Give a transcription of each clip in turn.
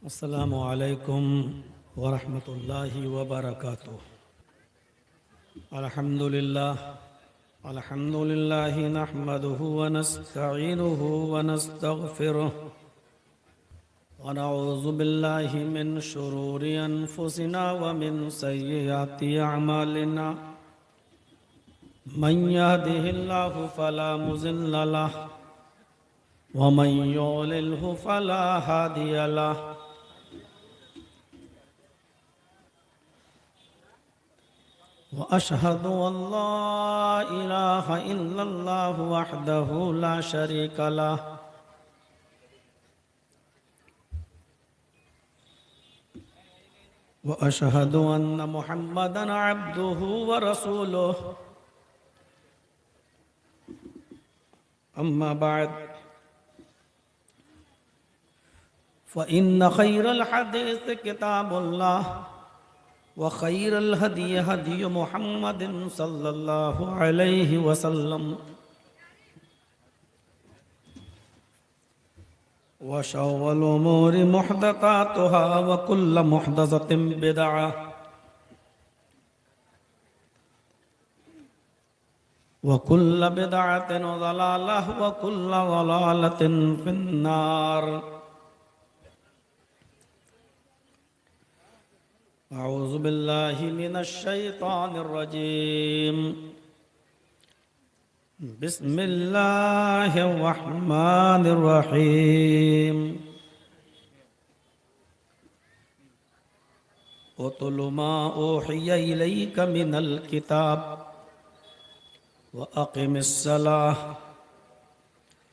अस्सलामु अलैकुम वरहमतुल्लाहि वबरकातुह। अल्हम्दुलिल्लाहि नहमदुहु व नस्तईनुहु व नस्तगफिरुह व नऊज़ु बिल्लाहि मिन शुरूरि अनफुसिना व मिन सय्यिआति अअमालिना। मन यहदिहिल्लाहु फला मुज़िल्ल लहु व मन युज़लिल्हु फला हादिय लहु। व अशहदु अल्ला इलाहा इल्लल्लाहु वहदहु ला शरीका लहु व अशहदु अन्न मुहम्मदन अब्दुहु व रसूलुहु। अम्मा बाद फ़इन्न खैरल हदीस किताबुल्लाह व खैरल हदी हदी मुहम्मदिन सल्लल्लाहु अलैहि वसल्लम व शर्रल उमूरि मुहदसातुहा व कुल्लु मुहदसतिन बिदअह व कुल्लु बिदअतिन ज़लालह व कुल्लु ज़लालतिन फिन्नार। अऊज़ु बिल्लाहि मिनश शैतानिर रजीम। बिस्मिल्लाहिर रहमानिर रहीम। उतलु मा ऊहिया इलैका मिनल किताब व अक़िमिस सलाह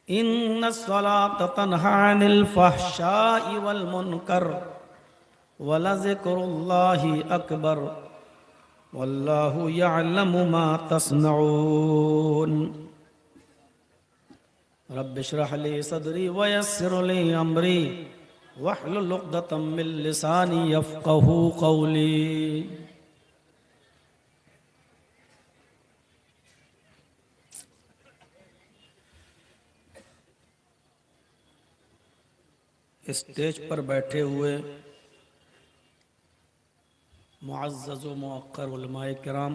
इन्नस सलाता तन्हा अनिल फ़हशाइ वल मुनकर वलज़िक्रुल्लाहि अकबर वल्लाहु यअलमु मा तस्नऊन। रब्बि इश्रह ली सदरी व यस्सिर ली अमरी वहलुल उक़दतम मिन लिसानी यफ़क़हू क़ौली। स्टेज पर बैठे हुए मुअज़्ज़ज़ व मुअक्कर उलमाए किराम,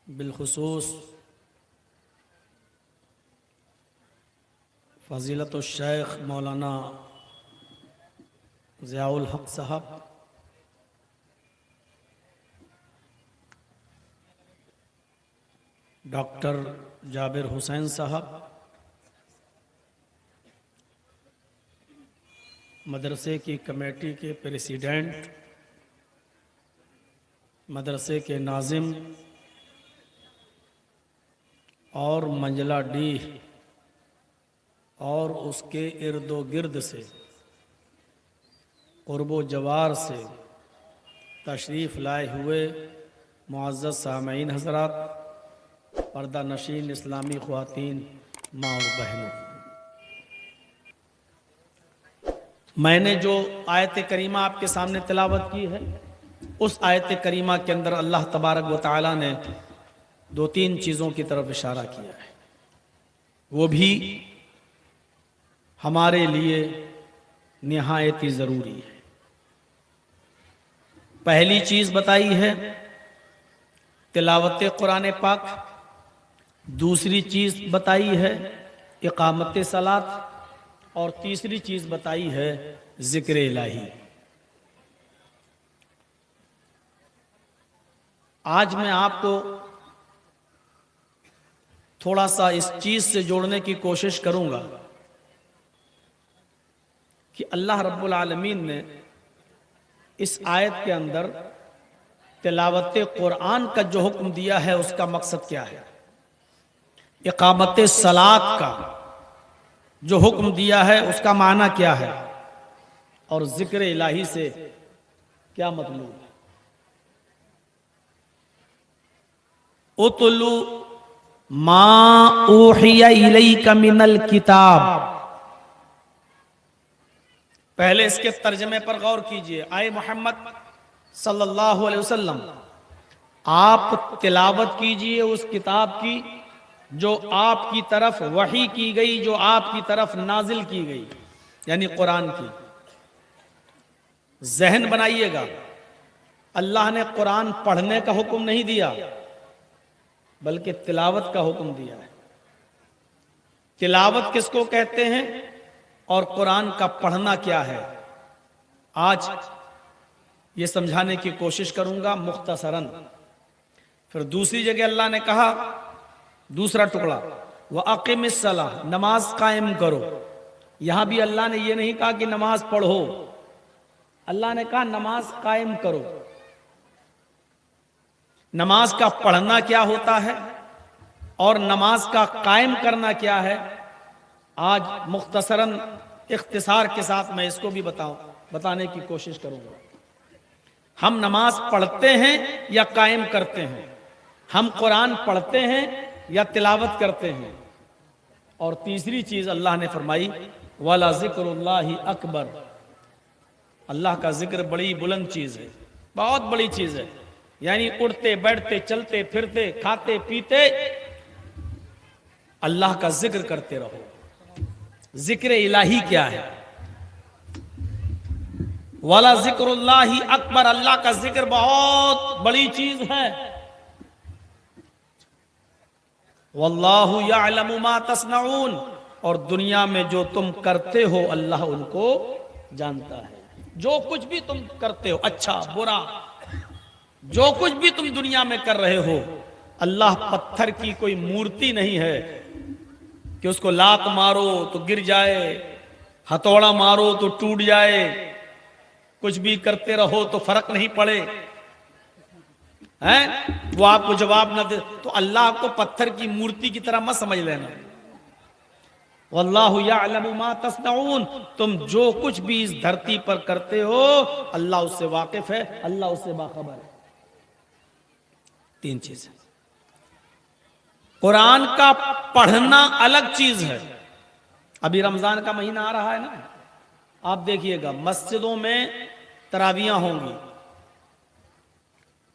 बिलखुसूस फ़ज़ीलतुश शेख मौलाना ज़ियाउल हक़ साहब, डॉक्टर जाबिर हुसैन साहब, मदरसे की कमेटी के प्रेसिडेंट, मदरसे के नाज़िम और मंजला डी और उसके इर्दो गिर्द से क़ुर्बो जवार से तशरीफ़ लाए हुए मुअज़्ज़ज़ सामईन हज़रात, पर्दा नशीन इस्लामी ख़वातीन, माँ और बहनों, मैंने जो आयत करीमा आपके सामने तिलावत की है, उस आयत करीमा के अंदर अल्लाह तबारक व तआला ने दो तीन चीज़ों की तरफ इशारा किया है, वो भी हमारे लिए निहायत ही ज़रूरी है। पहली चीज़ बताई है तिलावत कुरान पाक, दूसरी चीज़ बताई है इकामत सलात और तीसरी चीज़ बताई है ज़िक्र इलाही। आज मैं आपको थोड़ा सा इस चीज़ से जोड़ने की कोशिश करूंगा कि अल्लाह रब्बुल आलमीन ने इस आयत के अंदर तिलावत कुरान का जो हुक्म दिया है उसका मकसद क्या है, इकामत सलात का जो हुक्म दिया है उसका माना क्या है, और ज़िक्र इलाही से क्या मतलब है। उतलु मा ऊहिया इलैका मिनल किताब। पहले इसके तर्जमे पर गौर कीजिए। आए मोहम्मद सल्लल्लाहु अलैहि वसल्लम, आप तिलावत कीजिए उस किताब की जो आपकी तरफ वही की गई, जो आपकी तरफ नाजिल की गई, यानी कुरान की। जहन बनाइएगा, अल्लाह ने कुरान पढ़ने का हुक्म नहीं दिया, बल्कि तिलावत का हुक्म दिया है। तिलावत किसको कहते हैं और कुरान का पढ़ना क्या है, आज ये समझाने की कोशिश करूंगा मुख्तसरन। फिर दूसरी जगह अल्लाह ने कहा, दूसरा टुकड़ा, वह अक़िमिस सलाह, नमाज कायम करो। यहां भी अल्लाह ने यह नहीं कहा कि नमाज पढ़ो, अल्लाह ने कहा नमाज कायम करो। नमाज का पढ़ना क्या होता है और नमाज का कायम करना क्या है, आज मुख्तसरन इख्तिसार के साथ मैं इसको भी बताने की कोशिश करूंगा। हम नमाज पढ़ते हैं या कायम करते हैं, हम कुरान पढ़ते हैं या तिलावत करते हैं। और तीसरी चीज अल्लाह ने फरमाई, वाला ज़िक्रुल्लाहि अकबर, अल्लाह का जिक्र बड़ी बुलंद चीज है, बहुत बड़ी चीज है। यानी उठते बैठते चलते फिरते खाते पीते अल्लाह का जिक्र करते रहो। जिक्र इलाही क्या है, वाला ज़िक्रुल्लाहि अकबर, अल्लाह का जिक्र बहुत बड़ी चीज है। वल्लाहु यअलमु मा तस्नऊन, और दुनिया में जो तुम करते हो अल्लाह उनको जानता है। जो कुछ भी तुम करते हो, अच्छा बुरा, जो कुछ भी तुम दुनिया में कर रहे हो, अल्लाह पत्थर की कोई मूर्ति नहीं है कि उसको लात मारो तो गिर जाए, हथौड़ा मारो तो टूट जाए, कुछ भी करते रहो तो फर्क नहीं पड़े, हैं वो आपको जवाब न दे। तो अल्लाह को पत्थर की मूर्ति की तरह मत समझ लेना। वल्लाहु यअलमु मा तस्नऊन, तुम जो कुछ भी इस धरती पर करते हो अल्लाह उससे वाकिफ है, अल्लाह उससे बाखबर है। तीन चीज, कुरान का पढ़ना अलग चीज है। अभी रमजान का महीना आ रहा है ना, आप देखिएगा मस्जिदों में तरावियां होंगी,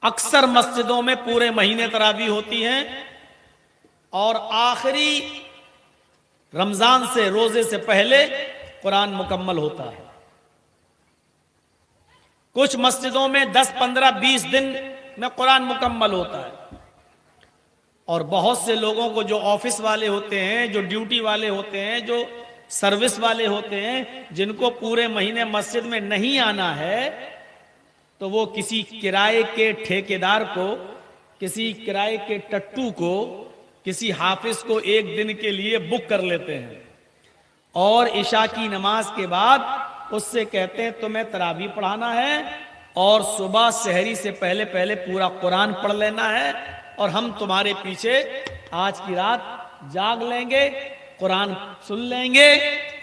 अक्सर मस्जिदों में पूरे महीने तरावी होती हैं और आखिरी रमजान से, रोजे से पहले कुरान मुकम्मल होता है। कुछ मस्जिदों में 10, 15, 20 दिन में कुरान मुकम्मल होता है। और बहुत से लोगों को, जो ऑफिस वाले होते हैं, जो ड्यूटी वाले होते हैं, जो सर्विस वाले होते हैं, जिनको पूरे महीने मस्जिद में नहीं आना है, तो वो किसी किराए के ठेकेदार को, किसी किराए के टट्टू को, किसी हाफिज को एक दिन के लिए बुक कर लेते हैं और इशा की नमाज के बाद उससे कहते हैं तुम्हें तरावी पढ़ाना है और सुबह सहरी से पहले पहले पूरा कुरान पढ़ लेना है और हम तुम्हारे पीछे आज की रात जाग लेंगे, कुरान सुन लेंगे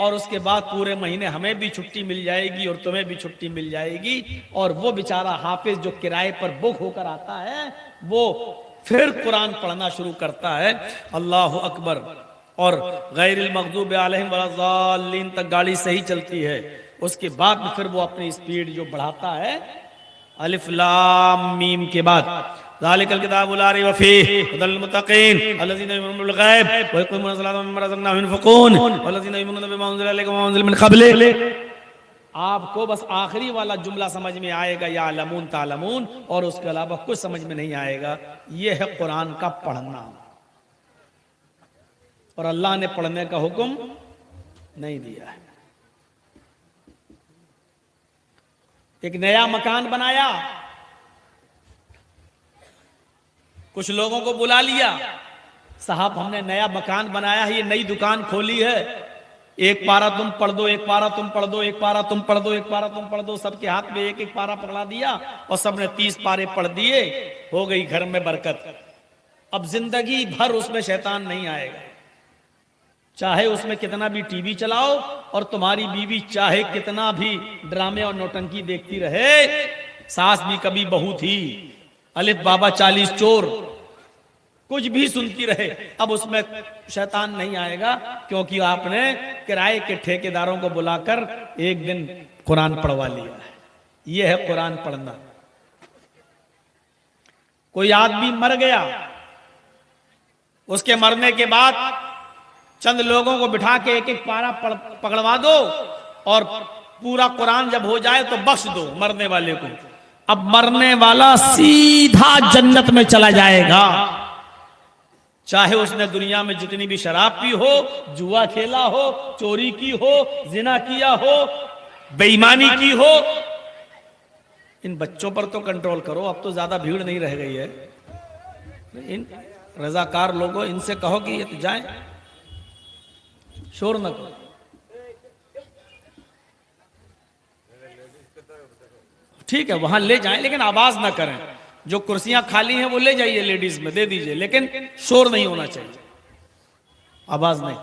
और उसके बाद पूरे महीने हमें भी छुट्टी मिल जाएगी और तुम्हें भी छुट्टी मिल जाएगी। और वो बेचारा हाफिज जो किराए पर बुक होकर आता है, वो फिर कुरान पढ़ना शुरू करता है, अल्लाह अकबर, और गैरिल मग़दूबि अलैहिम वलज़ालिन तक गाड़ी सही चलती है। उसके बाद फिर वो अपनी स्पीड जो बढ़ाता है, अलिफ लाम मीम के बाद, ज़ालिकल किताबु ला रैब फ़ीहि हुदल लिल-मुत्तक़ीन अल्लज़ीना युमिनूना बिल गैब व युक़ीमूना स-सलाता व मिम्मा रज़क़नाहुम युनफ़िक़ून वल्लज़ीना युमिनूना बिमा उन्ज़िला इलैका व मा उन्ज़िला मिन क़ब्लिक। आपको बस आखिरी वाला जुमला समझ में आएगा, या लमून तालमून, और उसके अलावा कुछ समझ में नहीं आएगा। यह है कुरान का पढ़ना। और अल्लाह ने पढ़ने का हुक्म नहीं दिया है। एक नया मकान बनाया, कुछ लोगों को बुला लिया, साहब हमने नया मकान बनाया है, ये नई दुकान खोली है, एक पारा तुम पढ़ दो, एक पारा तुम पढ़ दो, एक पारा तुम पढ़ दो, एक पारा तुम पढ़ दो। सबके हाथ में एक एक पारा पकड़ा दिया और सबने 30 पारे पढ़ दिए, हो गई घर में बरकत। अब जिंदगी भर उसमें शैतान नहीं आएगा, चाहे उसमें कितना भी टीवी चलाओ और तुम्हारी बीवी चाहे कितना भी ड्रामे और नौटंकी देखती रहे, सास भी कभी बहू थी, अलिफ बाबा 40 चोर, कुछ भी सुनती रहे, अब उसमें शैतान नहीं आएगा, क्योंकि आपने किराए के ठेकेदारों को बुलाकर एक दिन कुरान पढ़वा लिया है। यह है कुरान पढ़ना। कोई आदमी मर गया, उसके मरने के बाद चंद लोगों को बिठा के एक एक पारा पकड़वा दो और पूरा कुरान जब हो जाए तो बख्श दो मरने वाले को। अब मरने वाला सीधा जन्नत में चला जाएगा, चाहे उसने दुनिया में जितनी भी शराब पी हो, जुआ खेला हो, चोरी की हो, जिना किया हो, बेईमानी की हो। इन बच्चों पर तो कंट्रोल करो, अब तो ज्यादा भीड़ नहीं रह गई है। इन रजाकार लोगों, इनसे कहो कि ये तो जाएं, शोर न करो। ठीक है, वहां ले जाएं लेकिन आवाज ना करें। जो कुर्सियां खाली हैं वो ले जाइए, लेडीज में दे दीजिए, लेकिन शोर नहीं होना चाहिए, आवाज नहीं।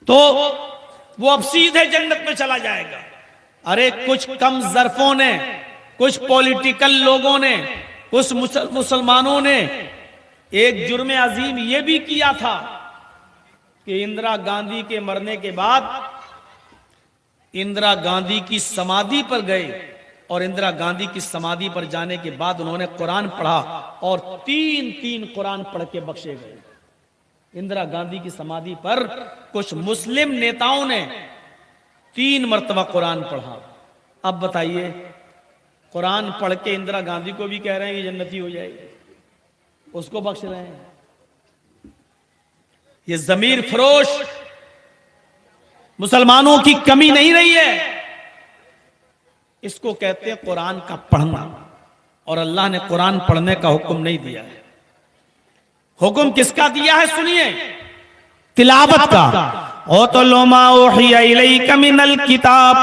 तो वो अब सीधे जन्नत में चला जाएगा। अरे कुछ कम ज़र्फों ने, कुछ पॉलिटिकल लोगों ने, कुछ मुसलमानों ने एक जुर्म अजीम ये भी किया था कि इंदिरा गांधी के मरने के बाद इंदिरा गांधी की समाधि पर गए और इंदिरा गांधी की समाधि पर जाने के बाद उन्होंने कुरान पढ़ा और 3-3 कुरान पढ़ के बख्शे गए। इंदिरा गांधी की समाधि पर कुछ मुस्लिम नेताओं ने 3 मरतबा कुरान पढ़ा। अब बताइए, कुरान पढ़ के इंदिरा गांधी को भी कह रहे हैं कि जन्नती हो जाएगी, उसको बख्श रहे हैं। ये जमीर फरोश मुसलमानों की कमी नहीं रही है, इसको कहते हैं कुरान का पढ़ना। और अल्लाह ने कुरान पढ़ने का हुक्म नहीं दिया है। हुक्म किसका दिया है सुनिए, तिलावत का। ओ तो लोमा ओहिया इलैका मिनल किताब,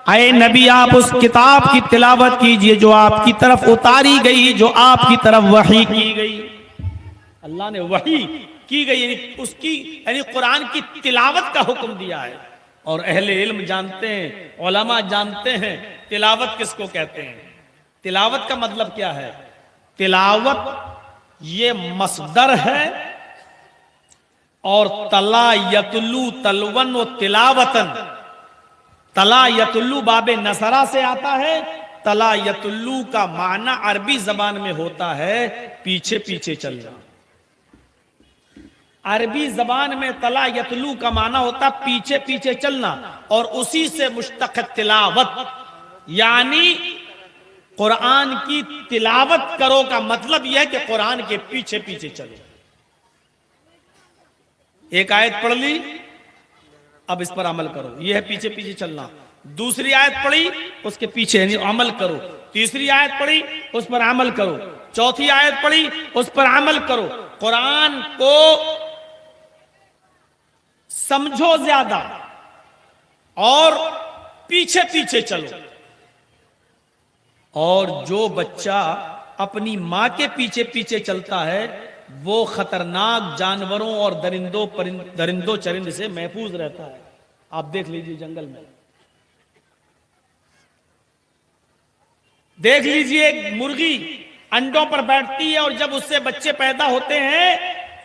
आए नबी आप उस किताब की तिलावत कीजिए जो आपकी तरफ उतारी गई, जो आपकी तरफ वही की गई। अल्लाह ने वही की गई यानी उसकी यानी कुरान की तिलावत का हुक्म दिया है। और अहले इल्म जानते हैं, उलमा जानते हैं तिलावत किसको कहते हैं। तिलावत का मतलब क्या है? तिलावत ये मसदर है और तला यतुल्लू तलवन व तिलावतन, तला यतुल्लू बाबे नसरा से आता है। तला यतुल्लू का माना अरबी जबान में होता है पीछे पीछे चलना। अरबी जबान में तला यतलू का माना होता पीछे पीछे चलना, और उसी से मुश्तक तिलावत, यानी कुरान की तिलावत करो का मतलब यह है कि कुरान के पीछे पीछे चलो। एक आयत पढ़ ली, अब इस पर अमल करो, यह है पीछे पीछे चलना। दूसरी आयत पढ़ी, उसके पीछे यानी अमल करो। तीसरी आयत पढ़ी, उस पर अमल करो। चौथी आयत पढ़ी, उस पर अमल करो। कुरान को समझो ज्यादा और पीछे पीछे चलो। और जो बच्चा अपनी मां के पीछे पीछे चलता है वो खतरनाक जानवरों और दरिंदों चरिंद से महफूज रहता है। आप देख लीजिए, जंगल में देख लीजिए, एक मुर्गी अंडों पर बैठती है और जब उससे बच्चे पैदा होते हैं,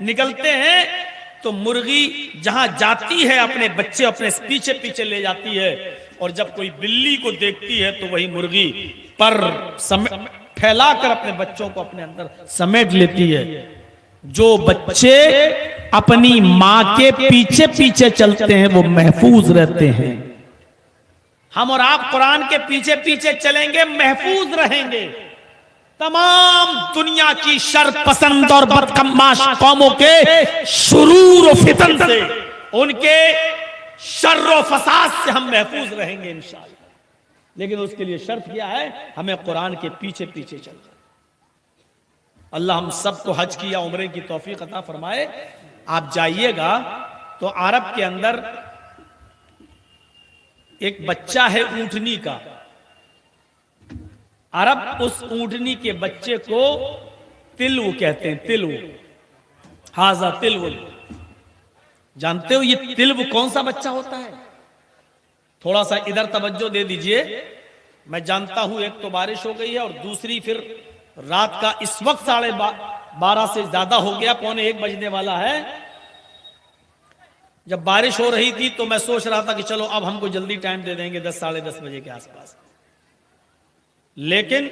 निकलते हैं, तो मुर्गी जहां जाती है अपने बच्चे अपने पीछे पीछे ले जाती है। और जब कोई बिल्ली को देखती है तो वही मुर्गी पर फैलाकर अपने बच्चों को अपने अंदर समेट लेती है। जो बच्चे अपनी मां के पीछे पीछे चलते हैं वो महफूज रहते हैं। हम और आप कुरान के पीछे पीछे चलेंगे, महफूज रहेंगे। तमाम दुनिया की शर पसंद और बदकमाश कौमों के शुरूर फितन से, उनके शर्र फसाद से हम महफूज रहेंगे इंशाअल्लाह। लेकिन उसके लिए शर्त क्या है? हमें कुरान के पीछे पीछे चलना। अल्लाह हम सबको हज की या उम्रे की तौफीक अता फरमाए। आप जाइएगा तो अरब के अंदर एक बच्चा है ऊंटनी का। अरब उस ऊंटनी के बच्चे को तिलव कहते हैं। तिलव, हाजा तिलव। जानते हो ये तिलव कौन सा बच्चा होता है? थोड़ा सा इधर तवज्जो दे दीजिए। मैं जानता हूं एक तो बारिश हो गई है और दूसरी फिर रात का इस वक्त 12:30 से ज्यादा हो गया, 1:45 बजने वाला है। जब बारिश हो रही थी तो मैं सोच रहा था कि चलो अब हमको जल्दी टाइम दे देंगे 10 साढ़े 10 बजे के आसपास। लेकिन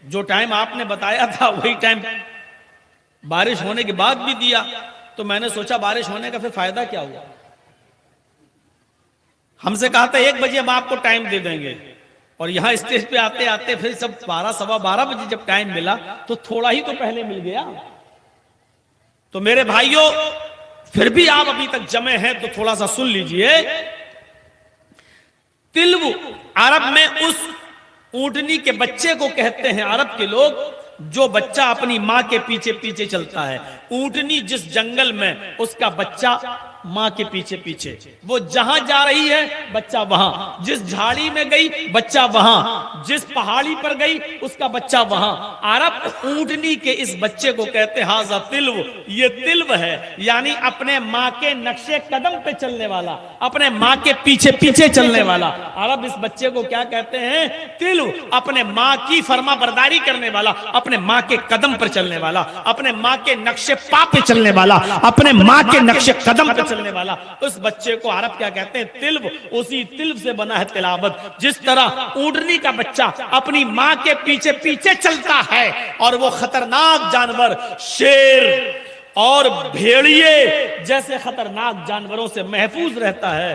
जो टाइम आपने बताया था वही टाइम बारिश होने के बाद भी दिया। तो मैंने सोचा बारिश होने का फिर फायदा क्या हुआ। हमसे कहा था 1 बजे हम आपको टाइम दे देंगे, और यहां स्टेज पे आते आते फिर सब 12 सवा 12 बजे जब टाइम मिला तो थोड़ा ही तो पहले मिल गया। तो मेरे भाइयों, फिर भी आप अभी तक जमे हैं तो थोड़ा सा सुन लीजिए। तिल्व अरब में उस ऊंटनी के बच्चे को कहते हैं अरब के लोग, जो बच्चा अपनी मां के पीछे पीछे चलता है। ऊंटनी जिस जंगल में, उसका बच्चा मां के पीछे पीछे, वो जहां जा रही है बच्चा वहां, जिस झाड़ी में गई बच्चा वहां, जिस पहाड़ी पर गई उसका बच्चा वहां। अरब ऊंटनी के इस बच्चे को कहते हैं हाजा तिल्व, ये तिल्व है, यानी अपने मां के नक्शे कदम पे चलने वाला, अपने मां के पीछे पीछे चलने वाला। अरब इस बच्चे को क्या कहते हैं? तिल्व, अपने मां की फर्मा बरदारी करने वाला, अपने मां के कदम पर चलने वाला, अपने मां के नक्शे पा पे चलने वाला, अपने मां के नक्शे कदम पे चलने वाला। उस बच्चे को अरब क्या कहते हैं? तिल्व। उसी तिल्व से बना है तिलावत। जिस तरह ऊंटनी का बच्चा अपनी मां के पीछे पीछे चलता है और वो खतरनाक जानवर शेर और भेड़िए जैसे खतरनाक जानवरों से महफूज रहता है,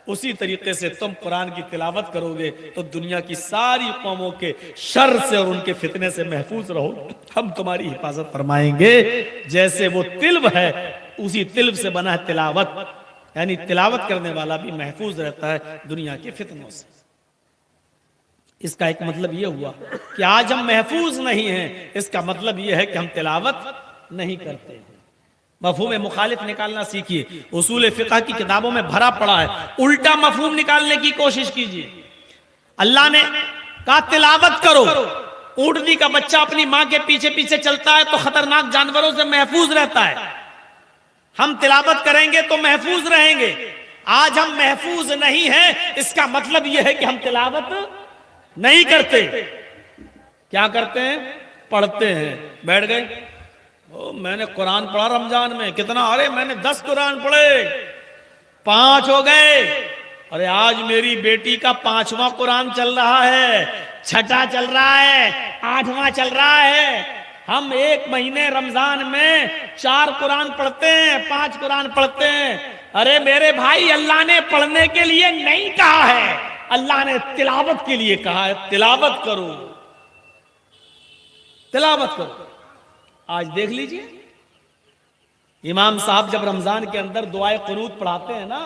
उसी तरीके से तुम कुरान की तिलावत करोगे तो दुनिया की सारी कौमों के शर से और उनके फितने से महफूज रहोगे। हम तुम्हारी हिफाजत फरमाएंगे। जैसे वो तिल्व है, उसी तिल्व से बना है तिलावत, यानी तिलावत करने वाला भी महफूज रहता है दुनिया के फितनों से। इसका एक मतलब यह हुआ कि आज हम महफूज नहीं हैं, इसका मतलब यह है कि हम तिलावत नहीं करते हैं। मफहूम मुखालिफ निकालना सीखिए। उसूल फिक़ह की किताबों में भरा पड़ा है, उल्टा मफहूम निकालने की कोशिश कीजिए। अल्लाह ने कहा तिलावत करो, ऊंटनी का बच्चा अपनी मां के पीछे पीछे चलता है तो खतरनाक जानवरों से महफूज रहता है। हम तिलावत करेंगे तो महफूज रहेंगे। आज हम महफूज नहीं हैं, इसका मतलब यह है कि हम तिलावत नहीं करते। क्या करते हैं? पढ़ते हैं। बैठ गए, मैंने कुरान पढ़ा रमजान में, कितना? अरे मैंने 10 कुरान पढ़े, 5 हो गए। अरे आज मेरी बेटी का 5वां कुरान चल रहा है, 6ठा चल रहा है, 8वां चल रहा है। हम 1 महीने रमजान में 4 कुरान पढ़ते हैं, 5 कुरान पढ़ते हैं। अरे मेरे भाई, अल्लाह ने पढ़ने के लिए नहीं कहा है, अल्लाह ने तिलावत के लिए कहा है। तिलावत करो, तिलावत करो। आज देख लीजिए, इमाम साहब जब रमजान के अंदर दुआए कुनूत पढ़ाते हैं ना,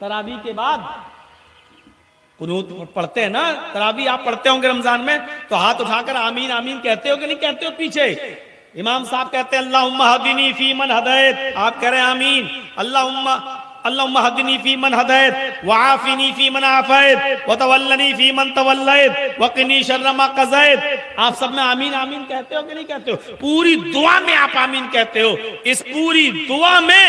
तरावी के बाद कुनूत पढ़ते हैं ना, तरावी आप पढ़ते होंगे रमजान में, तो हाथ उठाकर आमीन आमीन कहते हो कि नहीं कहते हो? पीछे इमाम साहब कहते हैं अल्लाहुम्मा हदीनी फी मन हदैत, आप कह रहे हैं आमीन। अल्लाहुम्मा हदीनी फी मन हदैत व आफिनी फी मन आफैत व तवल्लनी फी मन तवल्लैत व क़िनी शर्र मा क़ज़ैत। आप सब में आमीन आमीन कहते हो कि नहीं कहते हो? पूरी दुआ में आप आमीन कहते हो। इस पूरी दुआ में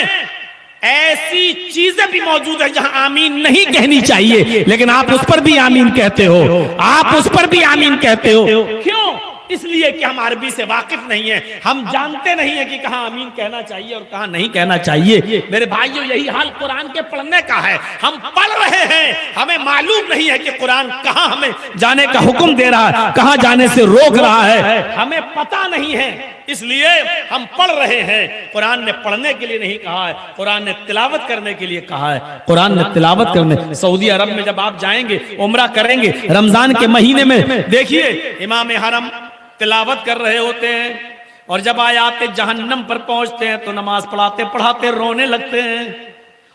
ऐसी चीजें भी मौजूद है जहां आमीन नहीं कहनी चाहिए, लेकिन आप उस पर भी आमीन कहते हो। आप उस पर भी आमीन कहते हो। क्यों? इसलिए कि हम अरबी से वाकिफ नहीं है, हम जानते नहीं है कि कहां आमीन कहना चाहिए और कहां नहीं कहना चाहिए। मेरे भाइयों, यही हाल कुरान के पढ़ने का है। हम पढ़ रहे हैं, हमें मालूम नहीं है कि कुरान कहां हमें जाने का हुक्म दे रहा है, कहां जाने से रोक रहा है, हमें पता नहीं है, इसलिए हम पढ़ रहे हैं। कुरान ने पढ़ने के लिए नहीं कहा है, कुरान ने तिलावत करने के लिए कहा है। कुरान ने तिलावत करने, सऊदी अरब में जब आप जाएंगे, उम्रा करेंगे रमजान के महीने में, देखिए इमाम हरम तिलावत कर रहे होते हैं, और जब आयाते जहन्नम पर पहुंचते हैं तो नमाज पढ़ाते पढ़ाते रोने लगते हैं।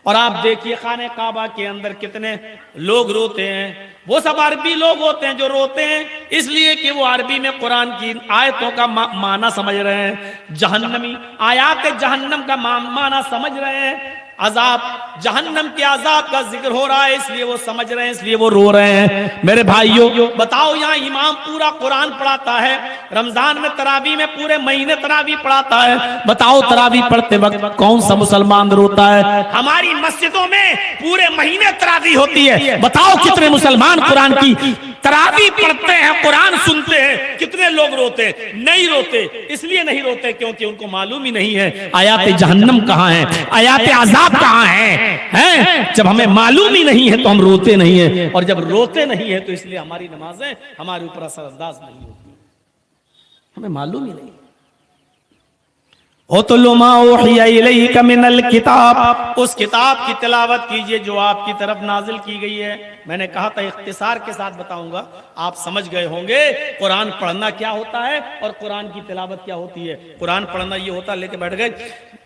और आप देखिए खाने काबा के अंदर कितने लोग रोते हैं। वो सब अरबी लोग होते हैं जो रोते हैं, इसलिए कि वो अरबी में कुरान की आयतों का माना समझ रहे हैं। जहन्नमी आयात जहन्नम का माना समझ रहे हैं। अजाब, जहन्नम के अजाब का जिक्र हो रहा है, इसलिए वो समझ रहे हैं, इसलिए वो रो रहे हैं। मेरे भाइयों, बताओ, यहाँ इमाम पूरा कुरान पढ़ाता है, रमजान में तरावी में पूरे महीने तरावी पढ़ाता है। बताओ तरावी पढ़ते वक्त कौन सा मुसलमान रोता है? हमारी मस्जिदों में पूरे महीने तरावी होती है, बताओ कितने मुसलमान कुरान की तरावी पढ़ते हैं, कुरान सुनते हैं, कितने लोग रोते? नहीं रोते। इसलिए नहीं रोते क्योंकि उनको मालूम ही नहीं है आयात जहन्नम कहाँ है, आयात अजाब कहाँ है? जब हमें मालूम ही नहीं है तो हम रोते नहीं है, और जब रोते नहीं है तो इसलिए हमारी नमाजें हमारे ऊपर असरअंदाज नहीं होती, हमें मालूम ही नहीं। उतलु मा उहिया इलैका मिनल किताब, उस किताब की तिलावत कीजिए जो आपकी तरफ नाजिल की गई है। मैंने कहा था इख्तिसार के साथ बताऊंगा, आप समझ गए होंगे कुरान पढ़ना क्या होता है और कुरान की तिलावत क्या होती है। कुरान पढ़ना ये होता है, लेके बैठ गए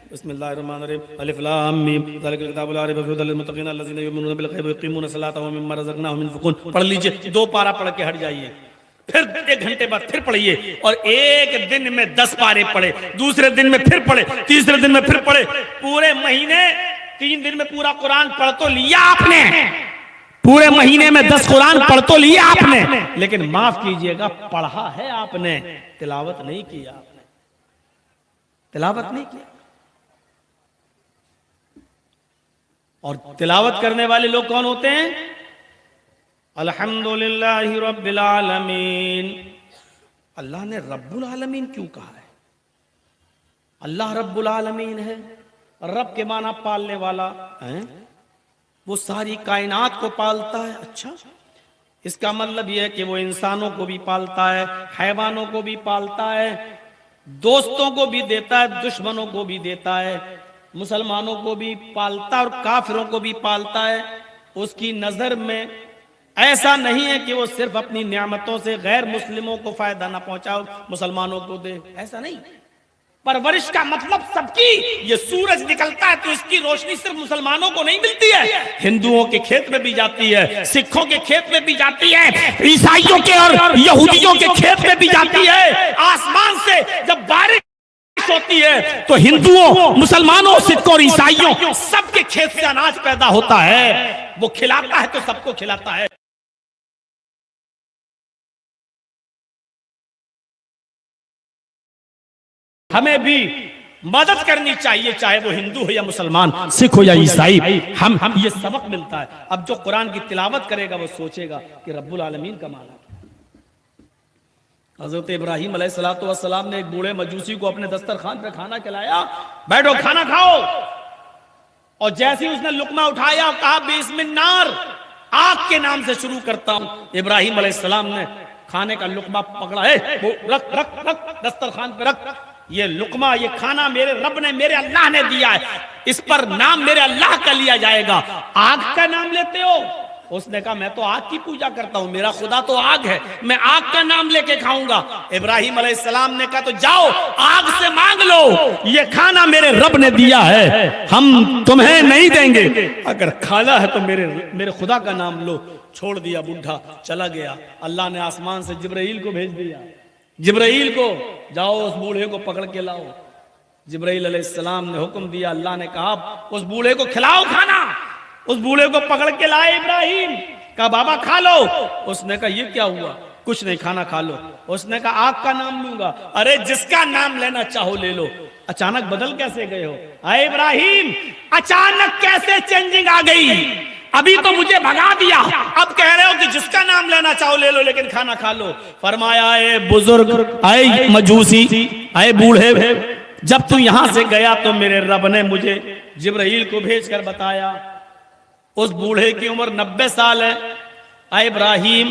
बिस्मिल्लाहिर्रहमानिर्रहीम अलिफ लाम मीम ज़ालिकल किताबु ला रैब फीहि हुदल लिलमुत्तक़ीन अल्लज़ीना युमिनूना बिल गैबि व युक़ीमूना सलाता व मिम्मा रज़क़नाहुम युनफ़िक़ून। पढ़ लीजिए, 2 पारा पढ़ के हट जाइए, फिर 1 घंटे बाद फिर पढ़िए, और एक दिन में 10 पारे पढ़े, दूसरे दिन में फिर पढ़े, तीसरे दिन में फिर पढ़े, पूरे महीने 3 दिन में पूरा कुरान पढ़ तो लिया आपने। पूरे महीने में 10 कुरान पढ़ तो लिया आपने, लेकिन माफ कीजिएगा पढ़ा है आपने, तिलावत नहीं किया आपने, तिलावत नहीं किया। और तिलावत करने वाले लोग कौन होते हैं? अल्हम्दुलिल्लाहि रब्बिल आलमीन। अल्लाह ने रब्बुल आलमीन क्यों कहा है? अल्लाह रब्बुल आलमीन है, रब के माना पालने वाला है, वो सारी कायनात को पालता है। अच्छा, इसका मतलब यह है कि वो इंसानों को भी पालता है, हैवानों को भी पालता है, दोस्तों को भी देता है, दुश्मनों को भी देता है, मुसलमानों को भी पालता है और काफिरों को भी पालता है। उसकी नजर में ऐसा नहीं है कि वो सिर्फ अपनी नियामतों से गैर मुस्लिमों को फायदा ना पहुंचाओ, मुसलमानों को दे, ऐसा नहीं। परवरिश का मतलब सबकी। ये सूरज निकलता है तो इसकी रोशनी सिर्फ मुसलमानों को नहीं मिलती है, हिंदुओं के खेत में भी जाती है, सिखों के खेत में भी जाती है, ईसाइयों के और यहूदियों के खेत में भी जाती है। आसमान से जब बारिश होती है तो हिंदुओं, मुसलमानों, सिखों और ईसाइयों सबके खेत से अनाज पैदा होता है। वो खिलाता है तो सबको खिलाता है। हमें भी मदद करनी चाहिए, चाहे वो हिंदू हो या मुसलमान, सिख हो या ईसाई। हम ये सबक मिलता है। अब जो कुरान की तिलावत करेगा वो सोचेगा कि रब्बुल आलमीन का माना। हजरत इब्राहिम अलैहिस्सलातु वस्सलाम ने एक बूढ़े मजूसी को अपने दस्तरखान पे खाना खिलाया, बैठो खाना खाओ, और जैसे ही उसने लुकमा उठाया कहा बिस्मिल्लाह, आग के नाम से शुरू करता हूं। इब्राहिम अलैहिस्सलाम ने खाने का लुकमा पकड़ा, है वो रख रख रख दस्तरखान पे रख, ये लुकमा, ये खाना मेरे रब ने, मेरे अल्लाह ने दिया है, इस पर नाम मेरे अल्लाह का लिया जाएगा, आग का नाम लेते हो? उसने कहा मैं तो आग की पूजा करता हूं, मेरा खुदा तो आग है, मैं आग का नाम लेके खाऊंगा। इब्राहिम अलैहिस्सलाम ने कहा तो जाओ आग से मांग लो, ये खाना मेरे रब ने दिया है, हम तुम्हें नहीं देंगे, अगर खाना है तो मेरे खुदा का नाम लो। छोड़ दिया, बुढ़ा चला गया। अल्लाह ने आसमान से जिब्राइल को भेज दिया, जिब्राइल को जाओ उस बूढ़े को पकड़ के लाओ। जिब्राइल अलैहिस्सलाम ने हुक्म दिया, अल्लाह ने कहा उस बूढ़े को खिलाओ खाना। उस बूढ़े को पकड़ के लाए इब्राहिम, कहा बाबा खा लो। उसने कहा ये क्या हुआ? कुछ नहीं, खाना खा लो। उसने कहा आग का नाम लूंगा। अरे जिसका नाम लेना चाहो ले लो। अचानक बदल कैसे गए हो? आए इब्राहिम, अचानक कैसे चेंजिंग आ गई? अभी तो मुझे भगा दिया, अब कह रहे हो कि जिसका नाम लेना चाहो ले लो, लेकिन खाना खा लो। फरमाया आए बुजुर्ग, आए मजूसी, आए बूढ़े, जब तू यहां से गया तो मेरे रब ने मुझे जिब्राइल को भेजकर बताया उस बूढ़े की उम्र 90 साल है। आए इब्राहिम,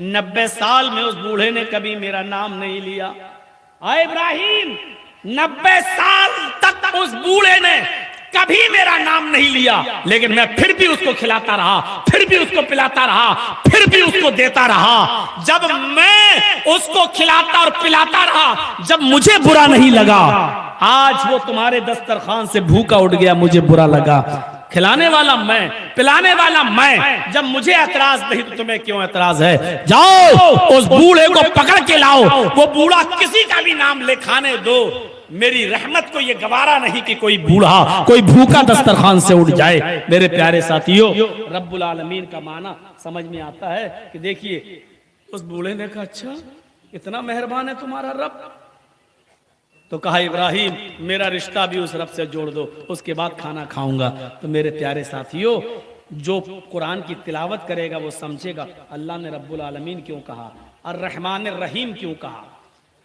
90 साल में उस बूढ़े ने कभी मेरा नाम नहीं लिया। आए इब्राहिम, 90 साल तक उस बूढ़े ने कभी मेरा नाम नहीं लिया, लेकिन मैं फिर भी उसको खिलाता रहा, फिर भी उसको पिलाता रहा, फिर भी उसको देता रहा। जब मैं उसको खिलाता और पिलाता रहा, जब मुझे बुरा नहीं लगा, आज वो तुम्हारे दस्तरखान से भूखा उठ गया, मुझे बुरा लगा। खिलाने वाला मैं, पिलाने वाला मैं, जब मुझे एतराज नहीं तो तुम्हें क्यों एतराज है? जाओ उस बूढ़े को पकड़ के लाओ। वो बूढ़ा किसी का भी नाम ले, खाने दो। मेरी रहमत को ये गवारा नहीं कि कोई बूढ़ा, कोई भूखा दस्तरखान से उठ जाए। मेरे प्यारे साथियों, रब्बुल आलमीन का माना समझ में आता है कि देखिए उस बूढ़े ने कहा अच्छा इतना मेहरबान है तुम्हारा रब। तो कहा इब्राहिम मेरा रिश्ता भी उस रब से जोड़ दो, उसके बाद खाना खाऊंगा। तो मेरे प्यारे साथियों, जो कुरान की तिलावत करेगा वो समझेगा अल्लाह ने रब्बुल आलमीन क्यों कहा, और रहमान रहीम क्यों कहा।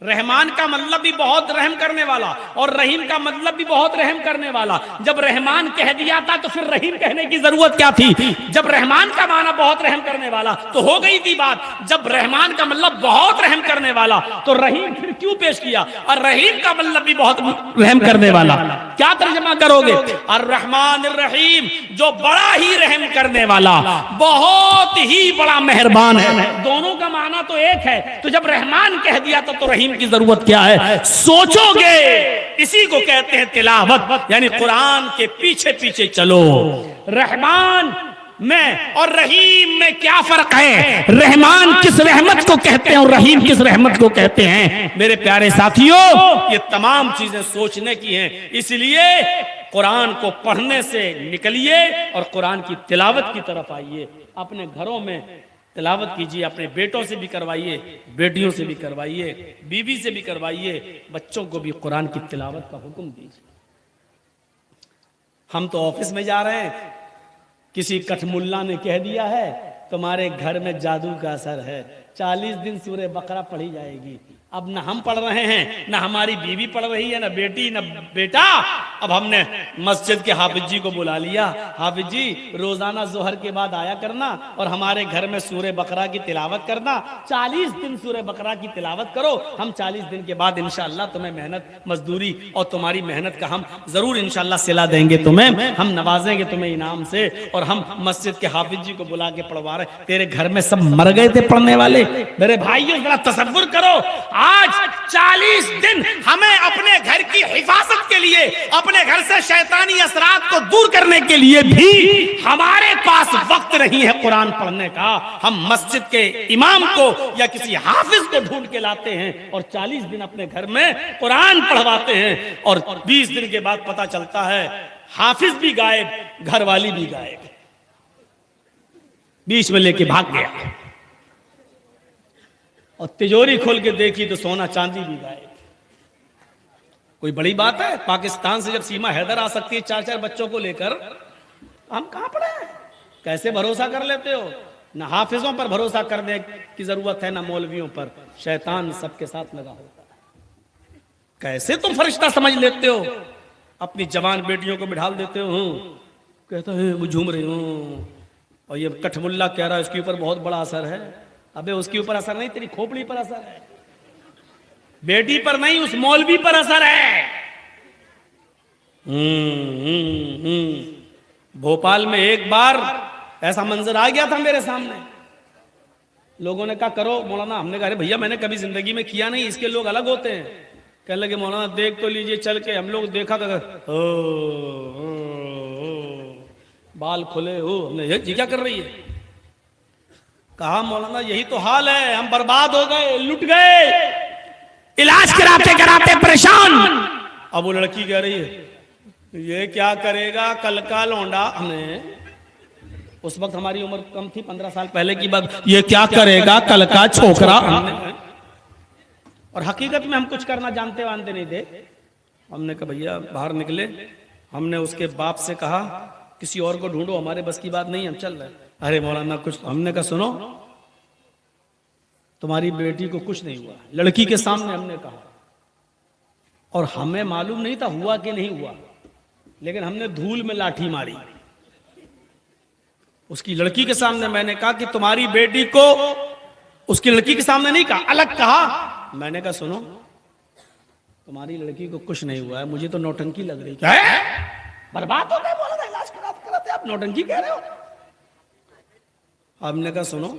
रहमान का मतलब भी बहुत रहम करने वाला, और रहीम का मतलब भी बहुत रहम करने वाला। जब रहमान कह दिया था तो फिर रहीम कहने की जरूरत क्या थी? जब रहमान का माना बहुत रहम करने वाला तो हो गई थी बात। जब रहमान का मतलब बहुत रहम करने वाला तो रहीम फिर क्यों पेश किया? और रहीम का मतलब भी बहुत रहम करने वाला, क्या तर्जमा करोगे? और रहमान रहीम, जो बड़ा ही रहम करने वाला, बहुत ही बड़ा मेहरबान है। दोनों का माना तो एक है, तो जब रहमान कह दिया तो रहीम की जरूरत क्या है? सोचोगे। इसी को कहते हैं तिलावत, यानी कुरान के पीछे पीछे चलो। रहमान में और रहीम में क्या फर्क है? रहमान किस रहमत को कहते हैं और रहीम किस रहमत को कहते हैं? मेरे प्यारे साथियों, ये तमाम चीजें सोचने की हैं। इसलिए कुरान को पढ़ने से निकलिए और कुरान की तिलावत की तरफ आइए। अपने घरों में तिलावत कीजिए, अपने बेटों से भी करवाइए, बेटियों से भी करवाइए, बीवी से भी करवाइए, बच्चों को भी कुरान की तिलावत का हुक्म दीजिए। हम तो ऑफिस में जा रहे हैं, किसी कठमुल्ला ने कह दिया है तुम्हारे घर में जादू का असर है, 40 दिन सूरह बकरा पढ़ी जाएगी। अब न हम पढ़ रहे हैं, न हमारी बीवी पढ़ रही है, न बेटी न बेटा। अब हमने मस्जिद के हाफिज जी को बुला लिया, हाफिज जी रोजाना जोहर के बाद आया करना और हमारे घर में सूरह बकरा की तिलावत करना। 40 दिन सूरह बकरा की तिलावत करो, हम 40 दिन के बाद इंशाअल्लाह तुम्हें मेहनत मजदूरी और तुम्हारी मेहनत का हम जरूर इंशाअल्लाह सिला देंगे, तुम्हें हम नवाजेंगे तुम्हें इनाम से। और हम मस्जिद के हाफिज जी को बुला के पढ़वा रहे। तेरे घर में सब मर गए थे पढ़ने वाले। मेरे भाइयों जरा तसव्वुर करो, आज 40 दिन हमें अपने घर की हिफाजत के लिए, अपने घर से शैतानी असरात को दूर करने के लिए भी हमारे पास वक्त नहीं है कुरान पढ़ने का। हम मस्जिद के इमाम को या किसी हाफिज को ढूंढ के लाते हैं और 40 दिन अपने घर में कुरान पढ़वाते हैं, और 20 दिन के बाद पता चलता है हाफिज भी गायब, घरवाली भी गायब, बीच में लेके भाग गया। और तिजोरी खोल के देखी तो सोना चांदी भी गायब। कोई बड़ी बात है? पाकिस्तान से जब सीमा हैदर आ सकती है 4-4 बच्चों को लेकर, हम कहां पड़े हैं? कैसे भरोसा कर लेते हो? ना हाफिजों पर भरोसा करने की जरूरत है, ना मौलवियों पर। शैतान सबके साथ लगा होता है। कैसे तुम फरिश्ता समझ लेते हो? अपनी जवान बेटियों को बिठाल देते हो, कहता है वो झूम रही हूं, और ये कठमुल्ला कह रहा है उसके ऊपर बहुत बड़ा असर है। अबे उसके ऊपर असर नहीं, तेरी खोपड़ी पर असर है। बेटी पर नहीं, उस मौलवी पर असर है। भोपाल में एक बार ऐसा मंजर आ गया था मेरे सामने। लोगों ने कहा करो मौलाना। हमने कहा अरे भैया मैंने कभी जिंदगी में किया नहीं, इसके लोग अलग होते हैं। कहने लगे मौलाना देख तो लीजिए चल के। हम लोग देखा बाल खुले हो, हमने ये क्या कर रही है? कहा मौलाना यही तो हाल है, हम बर्बाद हो गए, लुट गए, इलाज कराते कराते परेशान। अब वो लड़की कह रही है ये क्या करेगा कल का लौंडा। हमें उस वक्त हमारी उम्र कम थी, 15 साल पहले की बात। ये क्या करेगा कल का छोकरा। और हकीकत में हम कुछ करना जानते वानते नहीं थे। हमने कहा भैया बाहर निकले, हमने उसके बाप से कहा किसी और को ढूंढो, हमारे बस की बात नहीं, हम चल रहे। अरे मौलाना कुछ। हमने कहा सुनो तुम्हारी बेटी को कुछ नहीं हुआ, लड़की के सामने हमने कहा, और हमें मालूम नहीं था हुआ कि नहीं हुआ, लेकिन हमने धूल में लाठी मारी। उसकी लड़की के सामने मैंने कहा कि तुम्हारी बेटी को, उसकी लड़की के सामने नहीं कहा, अलग कहा। मैंने कहा सुनो तुम्हारी लड़की को कुछ नहीं हुआ है, मुझे तो नौटंकी लग रही है। बर्बाद हो गए मौलाना, इलाज कराते कराते आप नौटंकी कह रहे हो। हमने कहा सुनो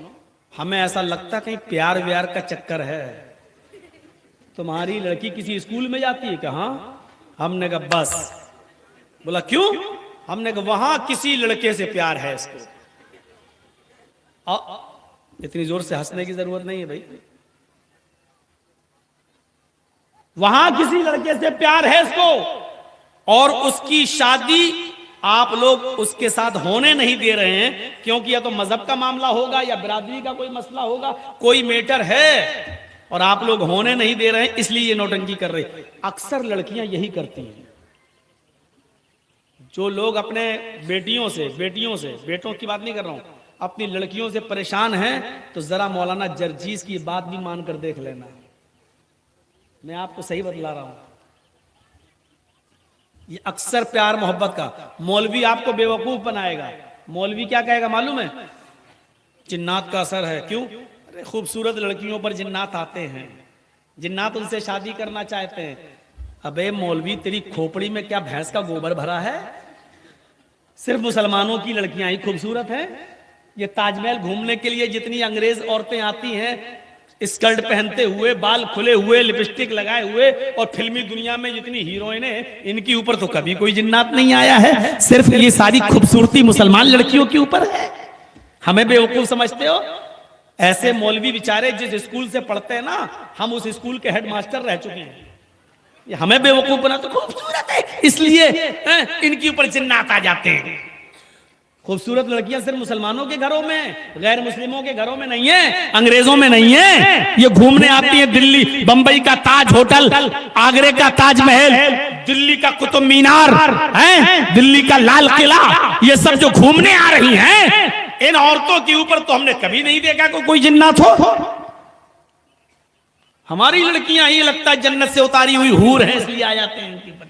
हमें ऐसा लगता कहीं प्यार व्यार का चक्कर है। तुम्हारी लड़की किसी स्कूल में जाती है? कहा। हमने कहा बस। बोला क्यों? हमने कहा वहां किसी लड़के से प्यार है इसको। इतनी जोर से हंसने की जरूरत नहीं है भाई। वहां किसी लड़के से प्यार है इसको, और उसकी शादी आप लोग उसके साथ होने नहीं दे रहे हैं, क्योंकि या तो मजहब का मामला होगा या बिरादरी का कोई मसला होगा, कोई मैटर है, और आप लोग होने नहीं दे रहे हैं, इसलिए ये नौटंकी कर रहे। अक्सर लड़कियां यही करती हैं। जो लोग अपने बेटियों से, बेटों की बात नहीं कर रहा हूं, अपनी लड़कियों से परेशान हैं, तो जरा मौलाना जर्जीस की बात भी मानकर देख लेना। मैं आपको सही बतला रहा हूं। ये अक्सर प्यार मोहब्बत का, मौलवी आपको बेवकूफ बनाएगा। मौलवी क्या कहेगा मालूम है? जिन्नात का असर है। क्यों? अरे खूबसूरत लड़कियों पर जिन्नात आते हैं, जिन्नात उनसे शादी करना चाहते हैं। अबे मौलवी, तेरी खोपड़ी में क्या भैंस का गोबर भरा है? सिर्फ मुसलमानों की लड़कियां ही खूबसूरत हैं? ये ताजमहल घूमने के लिए जितनी अंग्रेज औरतें आती हैं, स्कर्ट पहनते हुए, बाल खुले हुए, लिपस्टिक लगाए हुए, और फिल्मी दुनिया में जितनी हीरोइनें हैं, इनके ऊपर तो कभी कोई जिन्नात नहीं आया है। सिर्फ ये सारी खूबसूरती मुसलमान लड़कियों के ऊपर है। हमें बेवकूफ समझते हो? ऐसे मौलवी बेचारे जिस स्कूल से पढ़ते हैं ना, हम उस स्कूल के हेडमास्टर रह चुके हैं। ये हमें बेवकूफ बना, तो खूबसूरत है इसलिए इनके ऊपर जिन्नात आ जाते हैं। खूबसूरत लड़कियां सिर्फ मुसलमानों के घरों में, गैर मुस्लिमों के घरों में नहीं है, अंग्रेजों में नहीं है। ये घूमने आती है दिल्ली, बंबई का ताज होटल, आगरे का ताजमहल, दिल्ली का कुतुब मीनार है, दिल्ली का लाल किला, ये सब जो घूमने आ रही हैं, इन औरतों के ऊपर तो हमने कभी नहीं देखा कि कोई जिन्नात हो। हमारी लड़कियां ये लगता है जन्नत से उतारी हुई हूर है, इसलिए आ जाते हैं इनके ऊपर।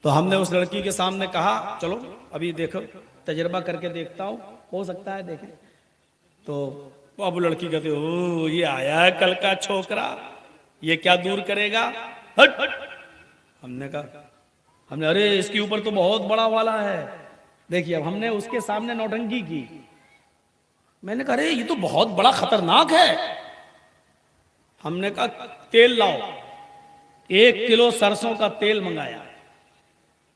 तो हमने उस लड़की के सामने कहा चलो अभी देखो, तजर्बा करके देखता हूं, हो सकता है देखें। तो अब लड़की कहती ओ ये आया है कल का छोकरा, ये क्या दूर करेगा, हट हट। हमने अरे इसके ऊपर तो बहुत बड़ा वाला है। देखिए अब हमने उसके सामने नौटंकी की। मैंने कहा अरे ये तो बहुत बड़ा खतरनाक है। हमने कहा तेल लाओ, 1 किलो सरसों का तेल मंगाया,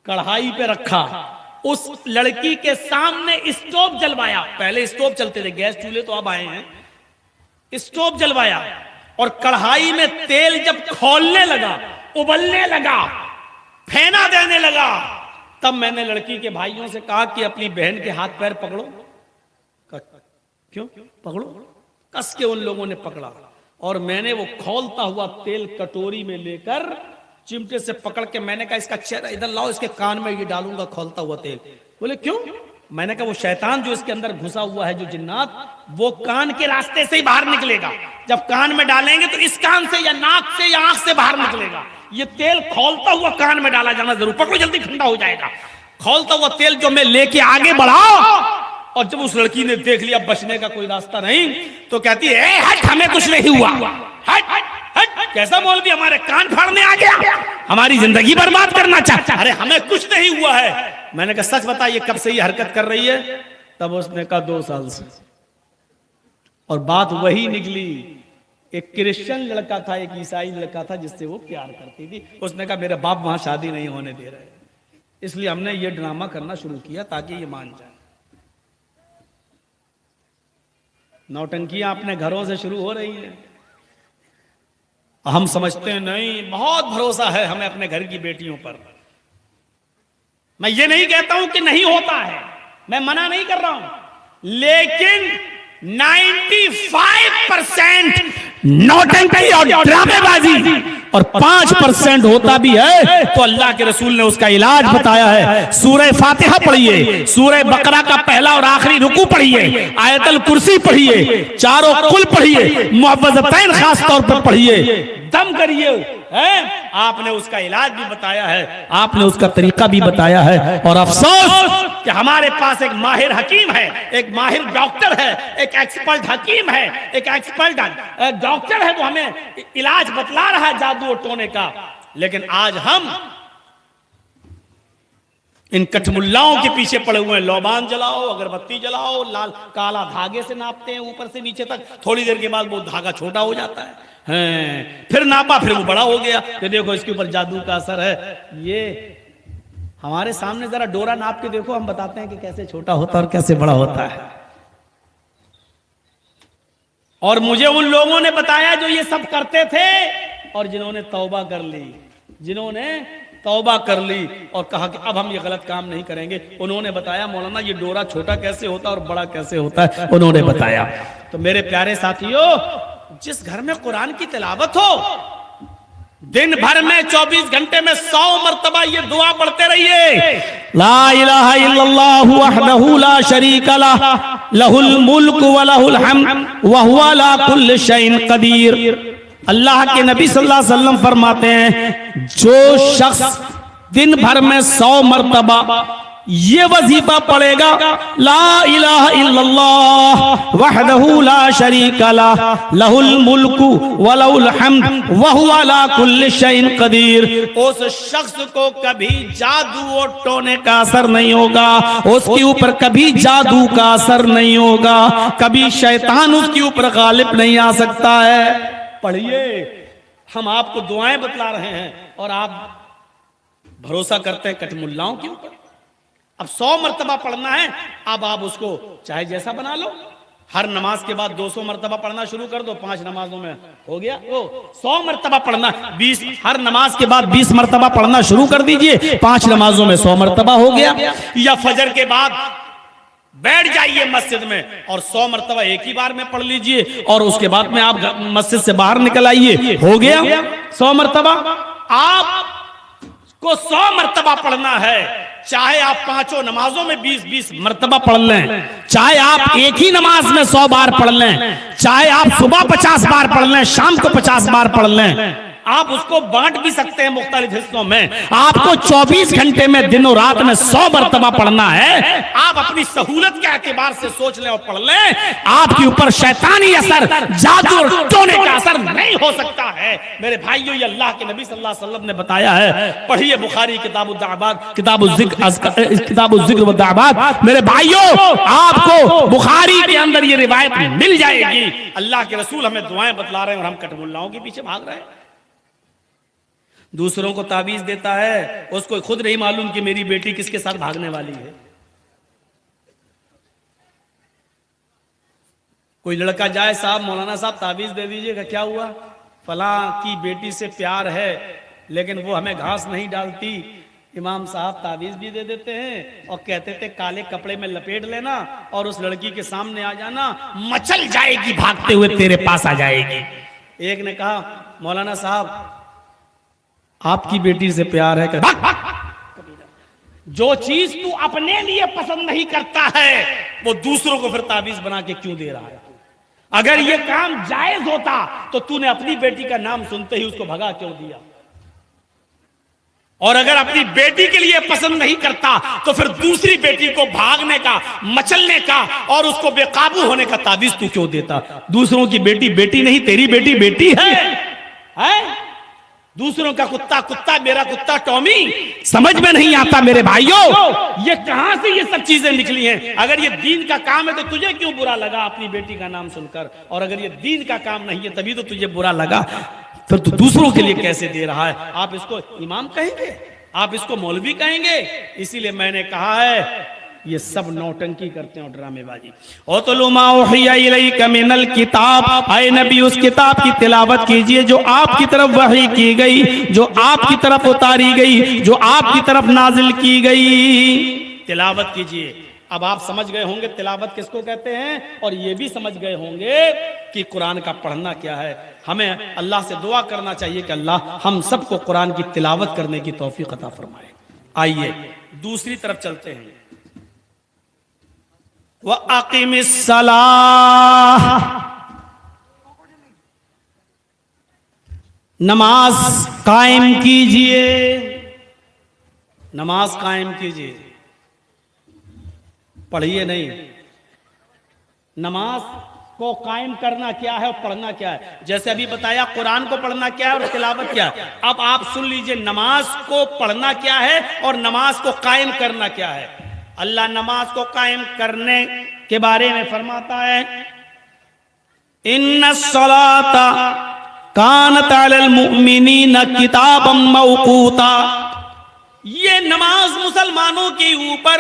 कढ़ाई पे रखा, उस लड़की के सामने स्टोव जलवाया। पहले स्टोव चलते थे, गैस चूल्हे तो अब आए हैं। स्टोव जलवाया और कढ़ाई में तेल जब खौलने लगा, उबलने लगा, फेना देने लगा, तब मैंने लड़की के भाइयों से कहा कि अपनी बहन के हाथ पैर पकड़ो। क्यों पकड़ो? कस के उन लोगों ने पकड़ा और मैंने वो खौलता हुआ तेल कटोरी में लेकर चिमटे से पकड़ के मैंने कहा इसका चेहरा इधर लाओ, इसके कान में ये डालूंगा खौलता हुआ तेल। बोले क्यों? मैंने कहा वो शैतान जो इसके अंदर घुसा हुआ है, जो जिन्नात, वो कान के रास्ते से ही बाहर निकलेगा। जब कान में डालेंगे तो इस कान से या नाक से या आंख से बाहर निकलेगा। ये तेल खौलता हुआ कान में डाला जाना जरूर, पकड़ो जल्दी ठंडा हो जाएगा। खौलता हुआ तेल जो मैं लेके आगे बढ़ा, और जब उस लड़की ने देख लिया बचने का कोई रास्ता नहीं, तो कहती है हट, हमें कुछ नहीं हुआ, हट हट हट। कैसा मौलवी हमारे कान फाड़ने आ गया, हमारी जिंदगी बर्बाद करना चाहता। अरे हमें कुछ नहीं हुआ है। मैंने कहा सच बता ये कब से ये हरकत कर रही है? तब उसने कहा 2 साल से। और बात वही निकली, एक क्रिश्चियन लड़का था, एक ईसाई लड़का था जिससे वो प्यार करती थी। उसने कहा मेरे बाप वहां शादी नहीं होने दे रहे, इसलिए हमने ये ड्रामा करना शुरू किया ताकि ये मान जाए। नौटंकियां अपने घरों से शुरू हो रही हैं। हम समझते हैं नहीं, बहुत भरोसा है हमें अपने घर की बेटियों पर। मैं ये नहीं कहता हूं कि नहीं होता है, मैं मना नहीं कर रहा हूं, लेकिन 95% नौटंकी और ड्रामेबाजी और 5% होता भी है तो अल्लाह के रसूल ने उसका इलाज बताया है। सूरह फातिहा पढ़िए, सूरह बकरा का पहला और आखिरी रुकू पढ़िए, आयतल कुर्सी पढ़िए, चारों कुल पढ़िए, मुअव्वज़तैन खास तौर पर पढ़िए, दम करिए। आपने उसका इलाज भी बताया है, आपने उसका तरीका भी बताया है। और अफसोस कि हमारे पास एक माहिर हकीम है, एक माहिर डॉक्टर है, एक एक्सपर्ट हकीम है, एक एक्सपर्ट डॉक्टर है, वो हमें इलाज बतला रहा है जादू और टोने का। लेकिन आज हम इन कठमुल्लाओं के पीछे पड़े हुए हैं। लौबान जलाओ, अगरबत्ती जलाओ, लाल काला धागे से नापते हैं ऊपर से नीचे तक, थोड़ी देर के बाद वो धागा छोटा हो जाता है, फिर नापा, फिर वो बड़ा हो गया, तो देखो इसके ऊपर जादू का असर है। ये हमारे सामने जरा डोरा नाप के देखो, हम बताते हैं कि कैसे छोटा होता है और कैसे बड़ा होता है। और मुझे उन लोगों ने बताया जो ये सब करते थे और जिन्होंने तौबा कर ली, जिन्होंने तौबा कर ली और कहा कि अब हम ये गलत काम नहीं करेंगे। उन्होंने बताया मौलाना ये डोरा छोटा कैसे होता है और बड़ा कैसे होता है, उन्होंने बताया। तो मेरे प्यारे साथियों, जिस घर में कुरान की तिलावत हो, दिन भर में 24 घंटे में 100 मर्तबा ये दुआ पढ़ते रहिए, ला इलाहा इल्लल्लाहु वहदहु ला शरीका लह लहुल मुल्क व लहुल हम्द व हुवा अला कुल्लि शैइन कदीर। अल्लाह के नबी सल्लल्लाहु अलैहि वसल्लम फरमाते हैं, जो शख्स दिन भर में 100 मरतबा ये वजीफा पढ़ेगा, ला इलाहा इल्लल्लाह वहदहू ला शरीका लह लहुल मुल्कु व लहुल हम्द व हुवा अला कुल्लि शैइन कदीर, उस शख्स को कभी जादू और टोने का असर नहीं होगा, उसके ऊपर कभी जादू का असर नहीं होगा, कभी शैतान उसके ऊपर गालिब नहीं आ सकता है। पढ़िए, हम आपको दुआएं बतला रहे हैं और आप भरोसा करते हैं कटमुल्लाओं के ऊपर। अब 100 मरतबा पढ़ना है, अब आप उसको चाहे जैसा बना लो। हर नमाज के बाद 200 मरतबा पढ़ना शुरू कर दो, 5 नमाजों में हो गया। वो 100 मरतबा पढ़ना, 20 हर नमाज के बाद 20 मरतबा पढ़ना शुरू कर दीजिए, 5 नमाजों में 100 मरतबा हो गया। या फजर के बाद बैठ जाइए मस्जिद में और 100 मरतबा एक ही बार में पढ़ लीजिए और उसके बाद में आप मस्जिद से बाहर निकल आइए, हो गया 100 मरतबा। आपको 100 मरतबा पढ़ना है, चाहे आप 5 नमाजों में 20-20 मरतबा पढ़ लें, चाहे आप एक ही नमाज में 100 बार पढ़ लें, चाहे आप सुबह 50 बार पढ़ लें, शाम को 50 बार पढ़ लें, आप उसको बांट भी सकते हैं मुख्तलिफ हिस्सों में। आपको 24 घंटे में दिनों रात में 100 मरतबा पढ़ना है। आप अपनी सहूलत के एतबार से सोच लें और पढ़ लें, आपके ऊपर शैतानी असर, जादू और टोने का असर नहीं हो सकता है। मेरे भाइयों, ये अल्लाह के नबी सल्लल्लाहु अलैहि वसल्लम ने बताया है। पढ़िए बुखारी किताबुज़्ज़िक्र व दाअवात। मेरे भाइयों, आपको बुखारी के अंदर ये रिवायत मिल जाएगी। अल्लाह के रसूल हमें दुआएं बतला रहे हैं और हम कटमुल्लाओं के पीछे भाग रहे हैं। दूसरों को ताबीज देता है, उसको खुद नहीं मालूम कि मेरी बेटी किसके साथ भागने वाली है। कोई लड़का जाए, साहब मौलाना साहब ताबीज दे दीजिएगा, क्या हुआ? फलां की बेटी से प्यार है लेकिन वो हमें घास नहीं डालती। इमाम साहब ताबीज भी दे देते हैं और कहते थे काले कपड़े में लपेट लेना और उस लड़की के सामने आ जाना, मचल जाएगी, भागते हुए तेरे पास आ जाएगी। एक ने कहा, मौलाना साहब आपकी बेटी से प्यार है, भाग भाग। जो चीज तू अपने लिए पसंद नहीं करता है वो दूसरों को फिर ताबीज बना के क्यों दे रहा है? अगर ये काम जायज होता तो तूने अपनी बेटी का नाम सुनते ही उसको भगा क्यों दिया? और अगर अपनी बेटी के लिए पसंद नहीं करता तो फिर दूसरी बेटी को भागने का, मचलने का और उसको बेकाबू होने का ताबीज तू क्यों देता? दूसरों की बेटी बेटी नहीं, तेरी बेटी बेटी है? दूसरों का कुत्ता कुत्ता, मेरा कुत्ता टॉमी। समझ में नहीं आता मेरे भाइयों, ये कहां से ये सब चीजें निकली हैं? अगर ये दीन का काम है तो तुझे क्यों बुरा लगा अपनी बेटी का नाम सुनकर? और अगर ये दीन का काम नहीं है तभी तो तुझे बुरा लगा, फिर तू दूसरों के लिए कैसे दे रहा है? आप इसको इमाम कहेंगे, आप इसको मौलवी कहेंगे? इसीलिए मैंने कहा है ये सब नौटंकी करते हैं और ड्रामेबाजी। मिनल किताब, आए नबी उस किताब की तिलावत कीजिए जो आपकी तरफ वही की गई, जो आपकी तरफ उतारी गई, जो आपकी तरफ नाजिल की गई। तिलावत कीजिए। अब आप समझ गए होंगे तिलावत किसको कहते हैं और ये भी समझ गए होंगे कि कुरान का पढ़ना क्या है। हमें अल्लाह से दुआ करना चाहिए कि अल्लाह हम सबको कुरान की तिलावत करने की तौफीक अता फरमाए। आइए दूसरी तरफ चलते हैं। व अक़ीमिस्सलाह, नमाज कायम कीजिए, नमाज कायम कीजिए। पढ़िए नहीं, नमाज को कायम करना क्या है और पढ़ना क्या है। जैसे अभी बताया कुरान को पढ़ना क्या है और तिलावत क्या है। अब आप सुन लीजिए नमाज को पढ़ना क्या है और नमाज को कायम करना क्या है। अल्लाह नमाज को कायम करने के बारे में फरमाता है, इन्नस्सलाता कानत अलल मुमिनीना किताबम मौकूता। ये नमाज मुसलमानों के ऊपर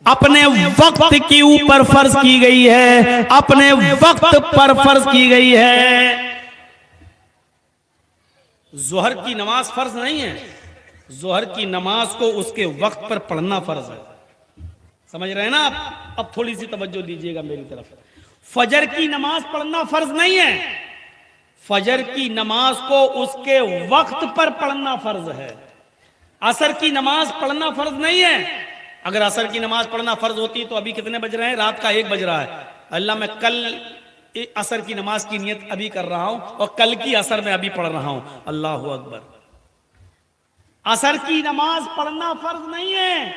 अपने वक्त के ऊपर फर्ज की गई है, अपने वक्त पर फर्ज की गई है। जोहर की नमाज फर्ज नहीं है, जोहर की नमाज को उसके वक्त पर पढ़ना फर्ज है। समझ रहे हैं ना आप? अब थोड़ी सी तवज्जो दीजिएगा मेरी तरफ। फजर की नमाज पढ़ना फर्ज नहीं है, फजर की नमाज को उसके वक्त पर पढ़ना फर्ज है। असर की नमाज पढ़ना फर्ज नहीं है। अगर असर की नमाज पढ़ना फर्ज होती तो अभी कितने बज रहे हैं? रात का 1 बज रहा है। अल्लाह मैं कल असर की नमाज की नियत अभी कर रहा हूं और कल की असर में अभी पढ़ रहा हूं। अल्लाह अकबर। असर की नमाज पढ़ना फर्ज नहीं है,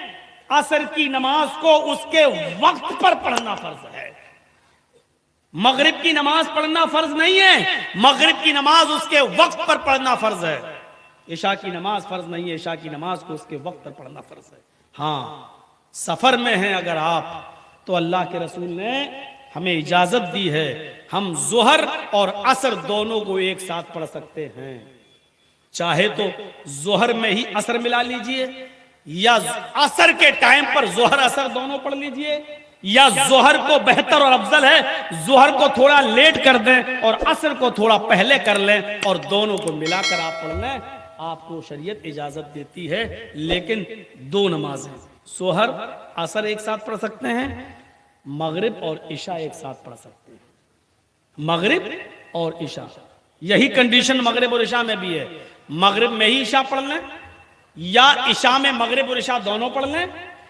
असर की नमाज को उसके वक्त पर पढ़ना फर्ज है। मगरिब की नमाज पढ़ना फर्ज नहीं है, मगरिब की नमाज उसके वक्त पर पढ़ना फर्ज है। इशा की नमाज फर्ज नहीं है, इशा की नमाज को उसके वक्त पर पढ़ना फर्ज है। हाँ, सफर में हैं अगर आप, तो अल्लाह के रसूल ने हमें इजाजत दी है, हम जोहर और असर दोनों को एक साथ पढ़ सकते हैं। चाहे तो जोहर में ही असर मिला लीजिए, या असर के टाइम पर जोहर असर दोनों पढ़ लीजिए, या जोहर को बेहतर और अफजल है जोहर को थोड़ा लेट कर दें और असर को थोड़ा पहले कर लें और दोनों को मिलाकर आप पढ़ लें, आपको शरीयत इजाजत देती है। लेकिन दो नमाजें जोहर असर एक साथ पढ़ सकते हैं, मगरिब और इशा एक साथ पढ़ सकते हैं। मगरिब और इशा, यही कंडीशन मगरिब और इशा में भी है। मगरिब में ही इशा पढ़ लें, या इशा में मगरिब और इशा दोनों पढ़ लें,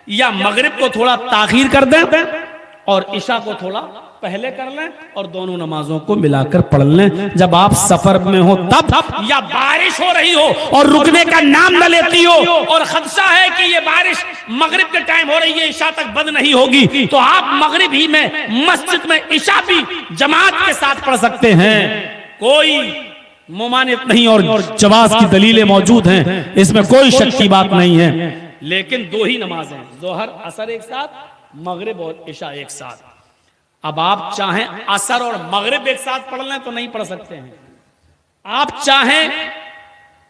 या मगरिब को थोड़ा ताखीर कर दें और इशा को थोड़ा पहले कर लें और दोनों नमाजों को मिलाकर पढ़ लें। जब आप सफर में हो तब, या बारिश हो रही हो और रुकने का नाम न लेती हो और खदशा है कि ये बारिश मगरिब के टाइम हो रही है, इशा तक बंद नहीं होगी, तो आप मगरिब ही में मस्जिद में इशा भी जमात के साथ पढ़ सकते हैं। कोई मुमानित नहीं और जवाज की दलीलें मौजूद हैं, इसमें कोई शक की बात नहीं है। लेकिन दो ही नमाज हैं, जोहर असर एक साथ, मगरिब और इशा एक साथ। अब आप चाहें असर और मगरिब एक साथ पढ़ लें तो नहीं पढ़ सकते हैं, आप चाहें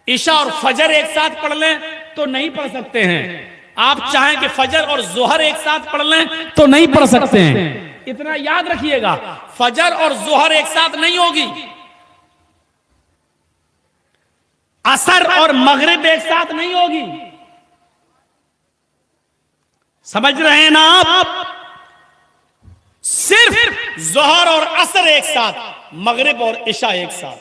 इशा और फजर एक साथ पढ़ लें तो नहीं पढ़ सकते हैं, आप चाहें कि फजर और जोहर एक साथ पढ़ लें तो नहीं पढ़ सकते हैं। इतना याद रखिएगा, फजर और जोहर एक साथ नहीं होगी, असर और मगरिब एक साथ नहीं होगी। समझ रहे हैं ना आप? सिर्फ जोहर और असर एक साथ, मगरिब और इशा एक साथ,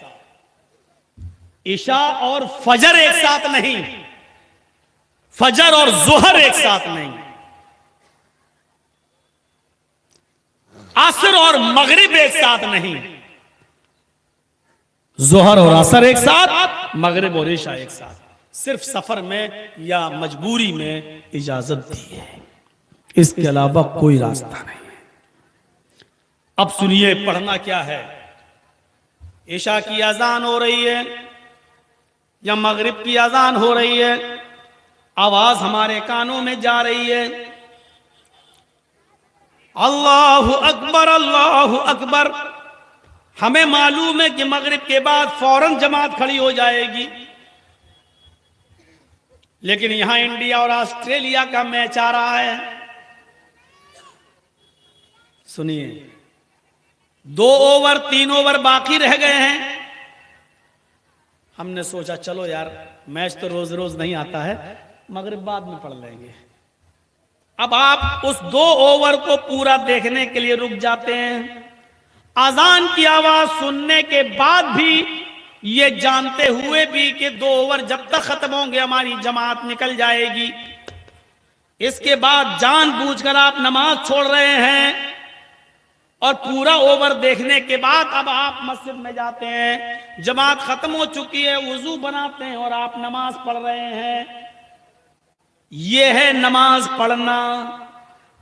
इशा और फजर एक साथ नहीं, फजर और जोहर एक साथ नहीं, असर और मगरिब एक साथ नहीं, जोहर और असर एक साथ, मगरिब और इशा एक साथ। सिर्फ सफर में या मजबूरी में इजाजत दी है, इसके अलावा कोई रास्ता नहीं। अब सुनिए पढ़ना क्या है। इशा की अजान हो रही है या मगरिब की अजान हो रही है, आवाज हमारे कानों में जा रही है, अल्लाहु अकबर अल्लाहु अकबर। हमें मालूम है कि मगरिब के बाद फौरन जमात खड़ी हो जाएगी, लेकिन यहां इंडिया और ऑस्ट्रेलिया का मैच आ रहा है। सुनिए, 2 ओवर 3 ओवर बाकी रह गए हैं। हमने सोचा चलो यार, मैच तो रोज रोज नहीं आता है, मगरिब बाद में पढ़ लेंगे। अब आप उस 2 ओवर को पूरा देखने के लिए रुक जाते हैं, अजान की आवाज सुनने के बाद भी, ये जानते हुए भी कि 2 ओवर जब तक खत्म होंगे हमारी जमात निकल जाएगी। इसके बाद जानबूझकर आप नमाज छोड़ रहे हैं और पूरा ओवर देखने के बाद अब आप मस्जिद में जाते हैं, जमात खत्म हो चुकी है, वुजू बनाते हैं और आप नमाज पढ़ रहे हैं। यह है नमाज पढ़ना।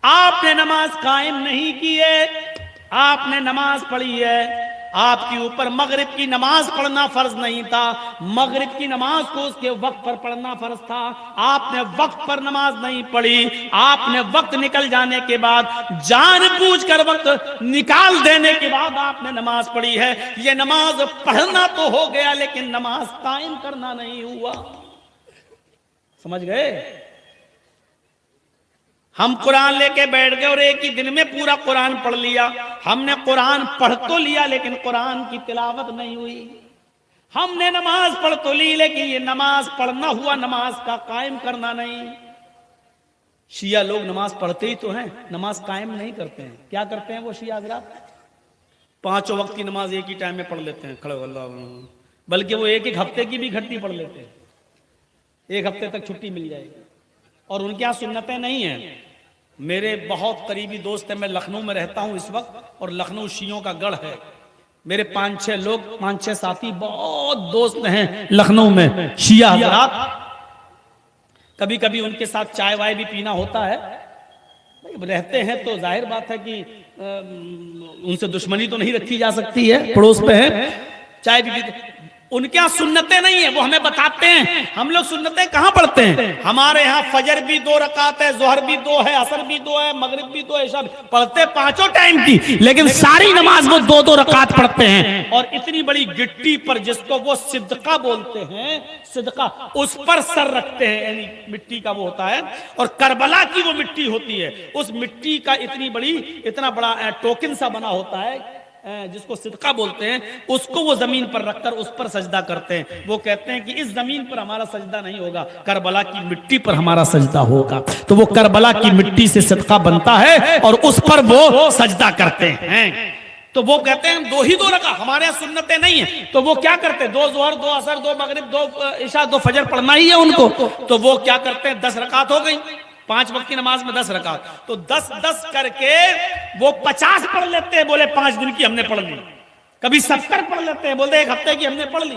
आपने नमाज कायम नहीं की है, आपने नमाज पढ़ी है। आपके ऊपर मगरिब की नमाज पढ़ना फर्ज नहीं था, मगरिब की नमाज को उसके वक्त पर पढ़ना फर्ज था। आपने वक्त पर नमाज नहीं पढ़ी, आपने वक्त निकल जाने के बाद जानबूझकर वक्त निकाल देने के बाद आपने नमाज पढ़ी है। यह नमाज पढ़ना तो हो गया, लेकिन नमाज कायम करना नहीं हुआ। समझ गए? हम कुरान लेके बैठ गए और एक ही दिन में पूरा कुरान पढ़ लिया। हमने कुरान पढ़ तो लिया, लेकिन कुरान की तिलावत नहीं हुई। हमने नमाज पढ़ तो ली, लेकिन ये नमाज पढ़ना हुआ, नमाज का कायम करना नहीं। शिया लोग नमाज पढ़ते ही तो हैं, नमाज कायम नहीं करते हैं। क्या करते हैं वो शिया हज़रात? 5 वक्त की नमाज एक ही टाइम में पढ़ लेते हैं, खड़े अल्लाह, बल्कि वो एक एक हफ्ते की भी घटती पढ़ लेते हैं, 1 हफ्ते तक छुट्टी मिल जाएगी। और उनके यहाँ सुन्नतें नहीं है, मेरे बहुत करीबी दोस्त हैं, मैं लखनऊ में रहता हूं इस वक्त और लखनऊ शियों का गढ़ है। मेरे 5-6 लोग, 5-6 साथी बहुत दोस्त हैं लखनऊ में शिया हज़रात। कभी कभी उनके साथ चाय वाय भी पीना होता है। रहते हैं तो जाहिर बात है कि उनसे दुश्मनी तो नहीं रखी जा सकती है, पड़ोस पे है, चाय भी पीते। उनके यहाँ सुन्नतें नहीं है, वो हमें बताते हैं। हम लोग सुन्नतें कहाँ पढ़ते हैं? हमारे यहाँ फजर भी 2 रकात है, जोहर भी 2 है, असर भी 2 है, मगरिब भी 2 है, इशा पढ़ते 5 टाइम की, लेकिन सारी नमाज वो 2-2 रकात पढ़ते हैं। और इतनी बड़ी गिट्टी पर, जिसको वो सिद्दका बोलते हैं, सिद्दका, उस पर सर रखते हैं, यानी मिट्टी का वो होता है, और करबला की वो मिट्टी होती है, उस मिट्टी का इतना बड़ा टोकन सा बना होता है जिसको सिदका बोलते हैं, उसको वो जमीन पर रखकर उस पर सजदा करते हैं। वो कहते हैं कि इस जमीन पर हमारा सजदा नहीं होगा, करबला की मिट्टी पर हमारा सजदा होगा। तो वो करबला की मिट्टी से सिदका बनता है और उस पर वो सजदा करते हैं। तो वो कहते हैं 2 रकात, हमारे यहाँ सुन्नतें नहीं है। तो वो क्या करते हैं? 2 जोहर, 2 असर, 2 मगरिब, 2 इशा, 2 फजर पढ़ना ही है उनको। तो वो क्या करते हैं? 10 रकात हो गई, 5 वक्त की नमाज में 10 रकात, तो 10-10 करके वो 50 पढ़ लेते हैं। बोले 5 दिन की हमने पढ़ ली। कभी 70 पढ़ लेते हैं, बोलते 1 हफ्ते की हमने पढ़ ली।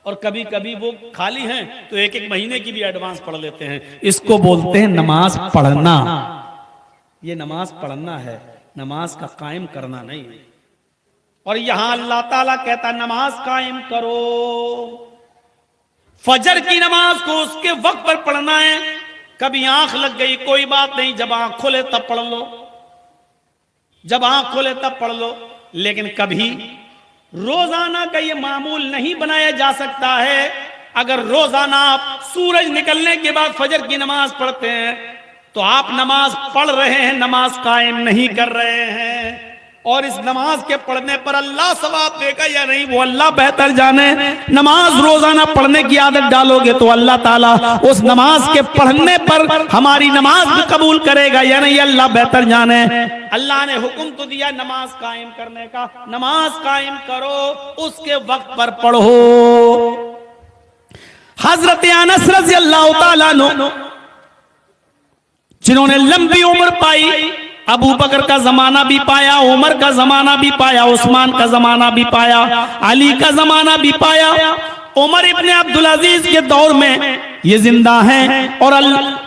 और कभी कभी वो खाली हैं तो 1-1 महीने की भी एडवांस पढ़ लेते हैं। इसको बोलते हैं नमाज पढ़ना। ये नमाज पढ़ना है, नमाज का कायम करना नहीं है। और यहां अल्लाह ताला कहता नमाज कायम करो। फजर की नमाज को उसके वक्त पर पढ़ना है। कभी आंख लग गई, कोई बात नहीं, जब आंख खोले तब पढ़ लो, जब आंख खोले तब पढ़ लो। लेकिन कभी रोजाना का ये मामूल नहीं बनाया जा सकता है। अगर रोजाना आप सूरज निकलने के बाद फजर की नमाज पढ़ते हैं तो आप नमाज पढ़ रहे हैं, नमाज कायम नहीं कर रहे हैं। और इस नमाज के पढ़ने पर अल्लाह सवाब देगा या नहीं, वो अल्लाह बेहतर जाने। नमाज रोजाना पढ़ने की आदत डालोगे तो अल्लाह ताला उस नमाज के पढ़ने पर हमारी नमाज भी कबूल करेगा या नहीं, अल्लाह बेहतर जाने। अल्लाह ने हुक्म तो दिया नमाज कायम करने का, नमाज कायम करो, उसके वक्त पर पढ़ो। हजरत अनस रज़ियल्लाहु ताला अन्हु, जिन्होंने लंबी उम्र पाई, अबू बकर का जमाना भी पाया, उमर का जमाना भी पाया, उस्मान का जमाना भी पाया, अली का जमाना भी पाया, उमर इब्ने अब्दुल अजीज के दौर में ये जिंदा हैं। और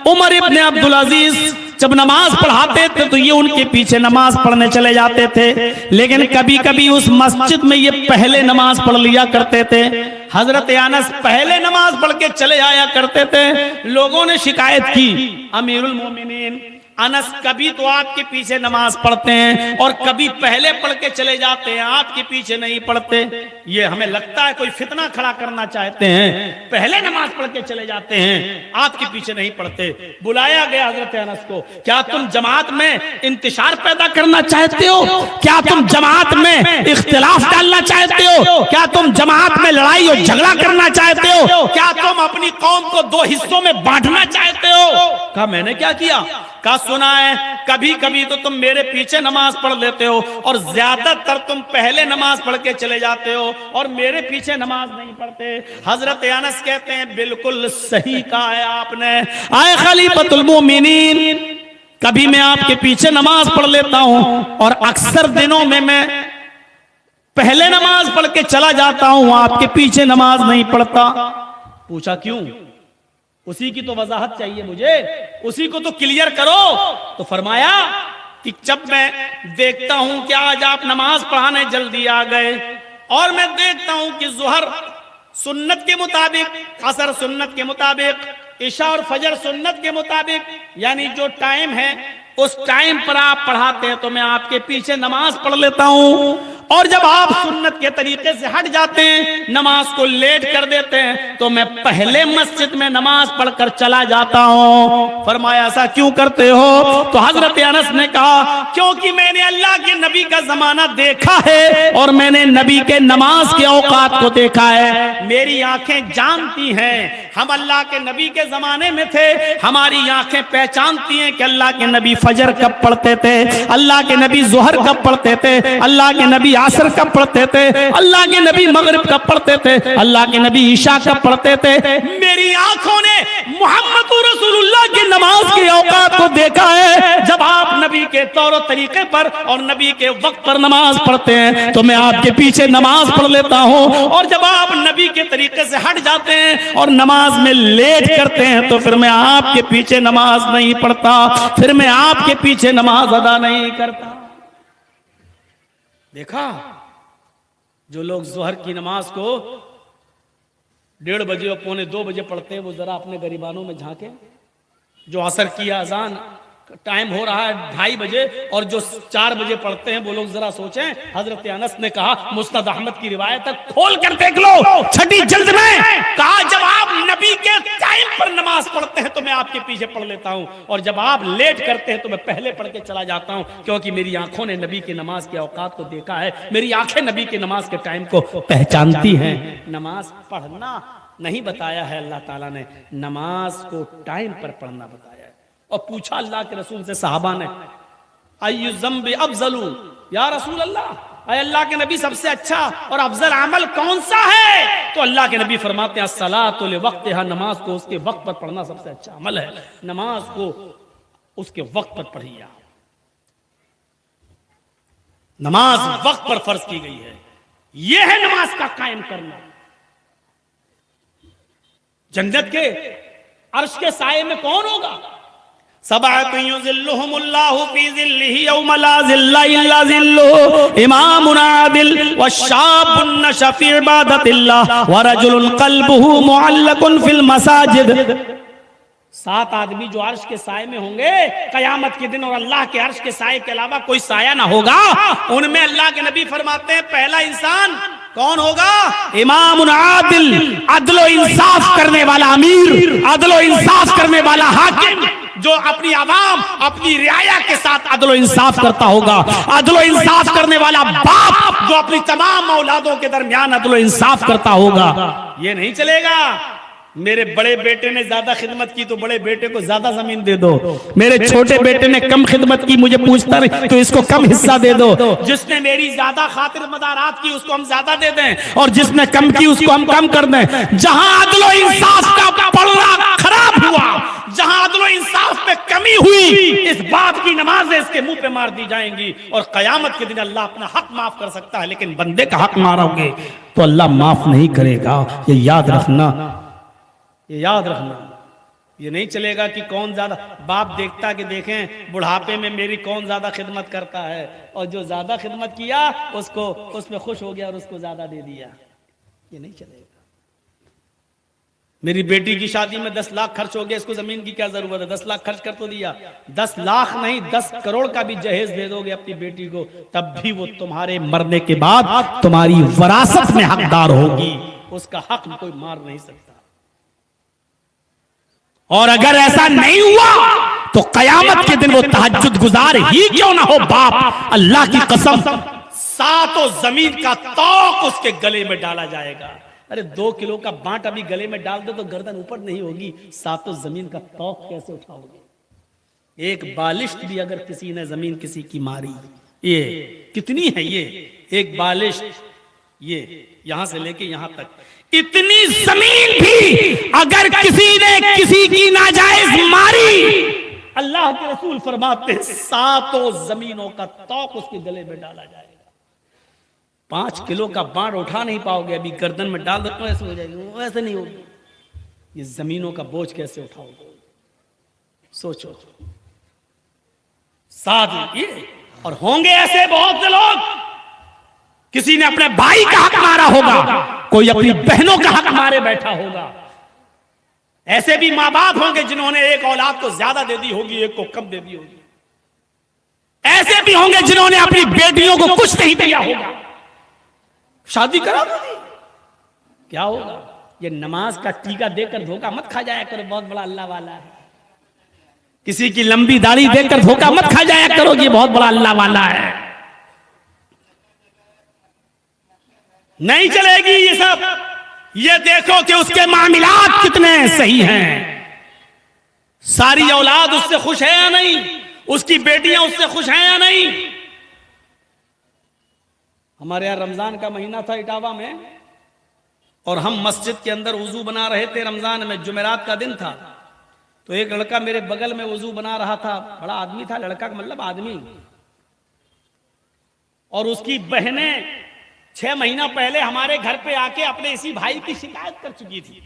उमर इब्ने अब्दुल अजीज जब नमाज पढ़ाते थे तो ये उनके पीछे नमाज पढ़ने चले जाते थे। लेकिन कभी कभी उस मस्जिद में ये पहले नमाज पढ़ लिया करते थे। हजरत अनस पहले नमाज पढ़ के चले आया करते थे। लोगों ने शिकायत की, अमीरुल मोमिनीन अनस कभी तो आपके पीछे नमाज पढ़ते हैं और कभी पहले पढ़ के चले जाते हैं, आपके पीछे नहीं पढ़ते। ये हमें लगता है कोई फितना खड़ा करना चाहते हैं, पहले नमाज पढ़ के चले जाते हैं, आपके पीछे नहीं पढ़ते। बुलाया गया हजरत अनस को, क्या तुम जमात में इंतशार पैदा करना चाहते हो? क्या तुम जमात में इख्तिलाफ डालना चाहते हो? क्या तुम जमात में लड़ाई और झगड़ा करना चाहते हो? क्या तुम अपनी कौम को 2 हिस्सों में बांटना चाहते हो? कहा मैंने क्या किया? कहा सुना है कभी कभी तो तुम मेरे पीछे नमाज पढ़ लेते हो और ज्यादातर तुम पहले नमाज पढ़ के चले जाते हो और मेरे पीछे नमाज नहीं पढ़ते। हजरत अनस कहते हैं बिल्कुल सही कहा है आपने, आए खलीफतुल मोमिनीन, कभी मैं आपके पीछे नमाज पढ़ लेता हूं और अक्सर दिनों में मैं पहले नमाज पढ़ के चला जाता हूं, आपके पीछे नमाज नहीं पढ़ता। पूछा क्यों? उसी की तो वजाहत चाहिए मुझे, उसी को तो क्लियर करो। तो फरमाया कि जब मैं देखता हूं कि आज आप नमाज पढ़ाने जल्दी आ गए और मैं देखता हूं कि ज़ुहर सुन्नत के मुताबिक, असर सुन्नत के मुताबिक, इशा और फजर सुन्नत के मुताबिक, यानी जो टाइम है उस टाइम पर आप पढ़ाते हैं तो मैं आपके पीछे नमाज पढ़ लेता हूं। और जब आप सुन्नत के तरीके से हट जाते हैं, नमाज को लेट कर देते हैं, तो मैं पहले मस्जिद में नमाज पढ़कर चला जाता हूं। फरमाया ऐसा क्यों करते हो? तो हजरत अनस ने कहा क्योंकि मैंने अल्लाह के नबी का जमाना देखा है और मैंने नबी के नमाज के औकात को देखा है। मेरी आंखें जानती हैं, हम अल्लाह के नबी के जमाने में थे, हमारी आंखें पहचानती हैं कि अल्लाह के नबी फजर कब पढ़ते थे, अल्लाह के नबी ज़ुहर कब पढ़ते थे, अल्लाह के नबी असर कब पढ़ते थे, अल्लाह के नबी मगरिब कब पढ़ते थे, अल्लाह के नबी ईशा कब पढ़ते थे। मेरी आंखों ने मोहम्मद रसूलुल्लाह की नमाज के औकात को देखा है। जब तौर और तरीके पर और नबी के वक्त पर नमाज पढ़ते हैं तो मैं आपके पीछे नमाज पढ़ लेता हूं, और जब आप नबी के तरीके से हट जाते हैं और नमाज में लेट करते हैं तो फिर मैं आपके पीछे नमाज नहीं पढ़ता, फिर मैं आपके पीछे नमाज अदा नहीं करता। देखा, जो लोग जोहर की नमाज को 1:30 बजे और 1:45 बजे पढ़ते हैं वो जरा अपने गरीबानों में झांके। जो असर की अजान टाइम हो रहा है 2:30 बजे और जो 4 बजे पढ़ते हैं वो लोग जरा सोचें। हजरत अनस ने कहा, मुस्नद अहमद की रिवायत तक खोल कर देख लो, छठी जल्द में कहा, जब आप नबी के टाइम पर नमाज पढ़ते हैं तो मैं आपके पीछे पढ़ लेता हूं, और जब आप लेट करते हैं तो मैं पहले पढ़ के चला जाता हूं, क्योंकि मेरी आंखों ने नबी की नमाज के औकात को देखा है, मेरी आंखें नबी की नमाज के टाइम को पहचानती हैं। नमाज पढ़ना नहीं बताया है अल्लाह ताला ने, नमाज को टाइम पर पढ़ना बताया है। और पूछा अल्लाह के रसूल से सहाबा ने, अय्यु ज़म्बि अफ़ज़लु या रसूल अल्लाह, अय अल्लाह के नबी सबसे अच्छा और अफजल अमल कौन सा है? तो अल्लाह के नबी फरमाते हैं, अस्सलातु लिवक्तिहा, नमाज को उसके वक्त पर पढ़ना सबसे अच्छा अमल है। नमाज को उसके वक्त पर पढ़िए। नमाज वक्त पर फर्ज की गई है, यह है नमाज का कायम करना। जन्नत के अर्श के साये में कौन होगा? सबअतुन युज़िल्लुहुमुल्लाहु फी ज़िल्लिही यौम ला ज़िल्ला इल्ला ज़िल्लुहु, इमामुन आदिल व शाबुन नशअ फी इबादतिल्लाह व रजुलुन क़ल्बुहु मुअल्लक़ुन फिल मसाजिद। 7 आदमी जो अर्श के साये में होंगे कयामत के दिन, और अल्लाह के अर्श के साये के अलावा कोई साया ना होगा। उनमें अल्लाह के नबी फरमाते हैं, पहला इंसान कौन होगा? इमामुन आदिल, अदलो इंसाफ करने वाला अमीर, अदलो इंसाफ करने वाला हाकिम, जो अपनी आवाम अपनी रियाया के साथ अदलो इंसाफ करता होगा। अदलो इंसाफ करने वाला बाप जो अपनी तमाम औलादों के दरमियान अदलो इंसाफ करता होगा। ये नहीं चलेगा मेरे बड़े बेटे ने ज्यादा खिदमत की तो बड़े बेटे को ज्यादा जमीन दे दो, मेरे छोटे बेटे ने कम खिदमत की मुझे पूछता नहीं तो इसको कम हिस्सा दे दो, जिसने मेरी ज्यादा खातिर मदारात की उसको हम ज्यादा दे दें, और जिसने कम की उसको हम कम कर दें। जहां अदलो इंसाफ का पलड़ा खराब हुआ, जहां अदलो इंसाफ में कमी हुई, इस बाप की नमाजें इसके मुंह पे मार दी जाएंगी। और कयामत के दिन अल्लाह अपना हक माफ कर सकता है, लेकिन बंदे का हक मारोगे तो अल्लाह माफ नहीं करेगा। ये याद रखना, ये याद रखना। ये नहीं चलेगा कि कौन ज्यादा, बाप देखता कि देखें बुढ़ापे में मेरी कौन ज्यादा खिदमत करता है, और जो ज्यादा खिदमत किया उसको उसमें खुश हो गया और उसको ज्यादा दे दिया। ये नहीं चलेगा। मेरी बेटी की शादी में 10 लाख खर्च हो गया, इसको जमीन की क्या जरूरत है? 10 लाख खर्च कर तो दिया, 10 लाख नहीं 10 करोड़ का भी जहेज दे दोगे अपनी बेटी को, तब भी वो तुम्हारे मरने के बाद तुम्हारी वरासत में हकदार होगी, उसका हक कोई मार नहीं सकता। और अगर ऐसा नहीं हुआ तो कयामत के दिन वो तहज्जुद गुजार ही क्यों ना हो बाप, अल्लाह की कसम 7 जमीन का तौक उसके गले में डाला जाएगा। अरे 2 किलो का बांट अभी गले में डाल दो तो गर्दन ऊपर नहीं होगी, 7 जमीन का तौक कैसे उठाओगे? एक बालिश्त भी अगर किसी ने जमीन किसी की मारी, ये कितनी है? ये एक बालिश्त, ये यहां से लेके यहां तक, इतनी जमीन भी अगर किसी ने किसी की नाजायज मारी, अल्लाह के रसूल फरमाते हैं 7 जमीनों का तौक उसके गले में डाला जाएगा। 5 किलो का बांट उठा नहीं पाओगे, अभी गर्दन में डाल दो ऐसे हो जाएगी, वैसे नहीं होगी। ये जमीनों का बोझ कैसे उठाओगे? सोचो। 7 ये, और होंगे ऐसे बहुत से लोग, किसी ने अपने भाई का हक मारा होगा, कोई अपनी बहनों का हक मारे बैठा होगा। ऐसे भी मां बाप होंगे जिन्होंने एक औलाद को ज्यादा दे दी होगी, एक को कम दे दी होगी। ऐसे भी होंगे जिन्होंने अपनी बेटियों को कुछ नहीं दिया होगा, शादी करा दी। क्या होगा? ये नमाज का टीका देकर धोखा मत खा जाया करो, बहुत बड़ा अल्लाह वाला है। किसी की लंबी दाढ़ी देखकर धोखा मत खा जाया करो, ये बहुत बड़ा अल्लाह वाला है। नहीं चलेगी ये सब। ये देखो कि उसके मामलात कितने सही हैं, सारी औलाद उससे खुश है या नहीं, उसकी बेटियां उससे खुश हैं या नहीं। हमारे यहां रमजान का महीना था इटावा में, और हम मस्जिद के अंदर वुजू बना रहे थे। रमजान में जुमेरात का दिन था, तो एक लड़का मेरे बगल में वजू बना रहा था, बड़ा आदमी था, लड़का का मतलब आदमी, और उसकी बहनें 6 महीना पहले हमारे घर पे आके अपने इसी भाई की शिकायत कर चुकी थी,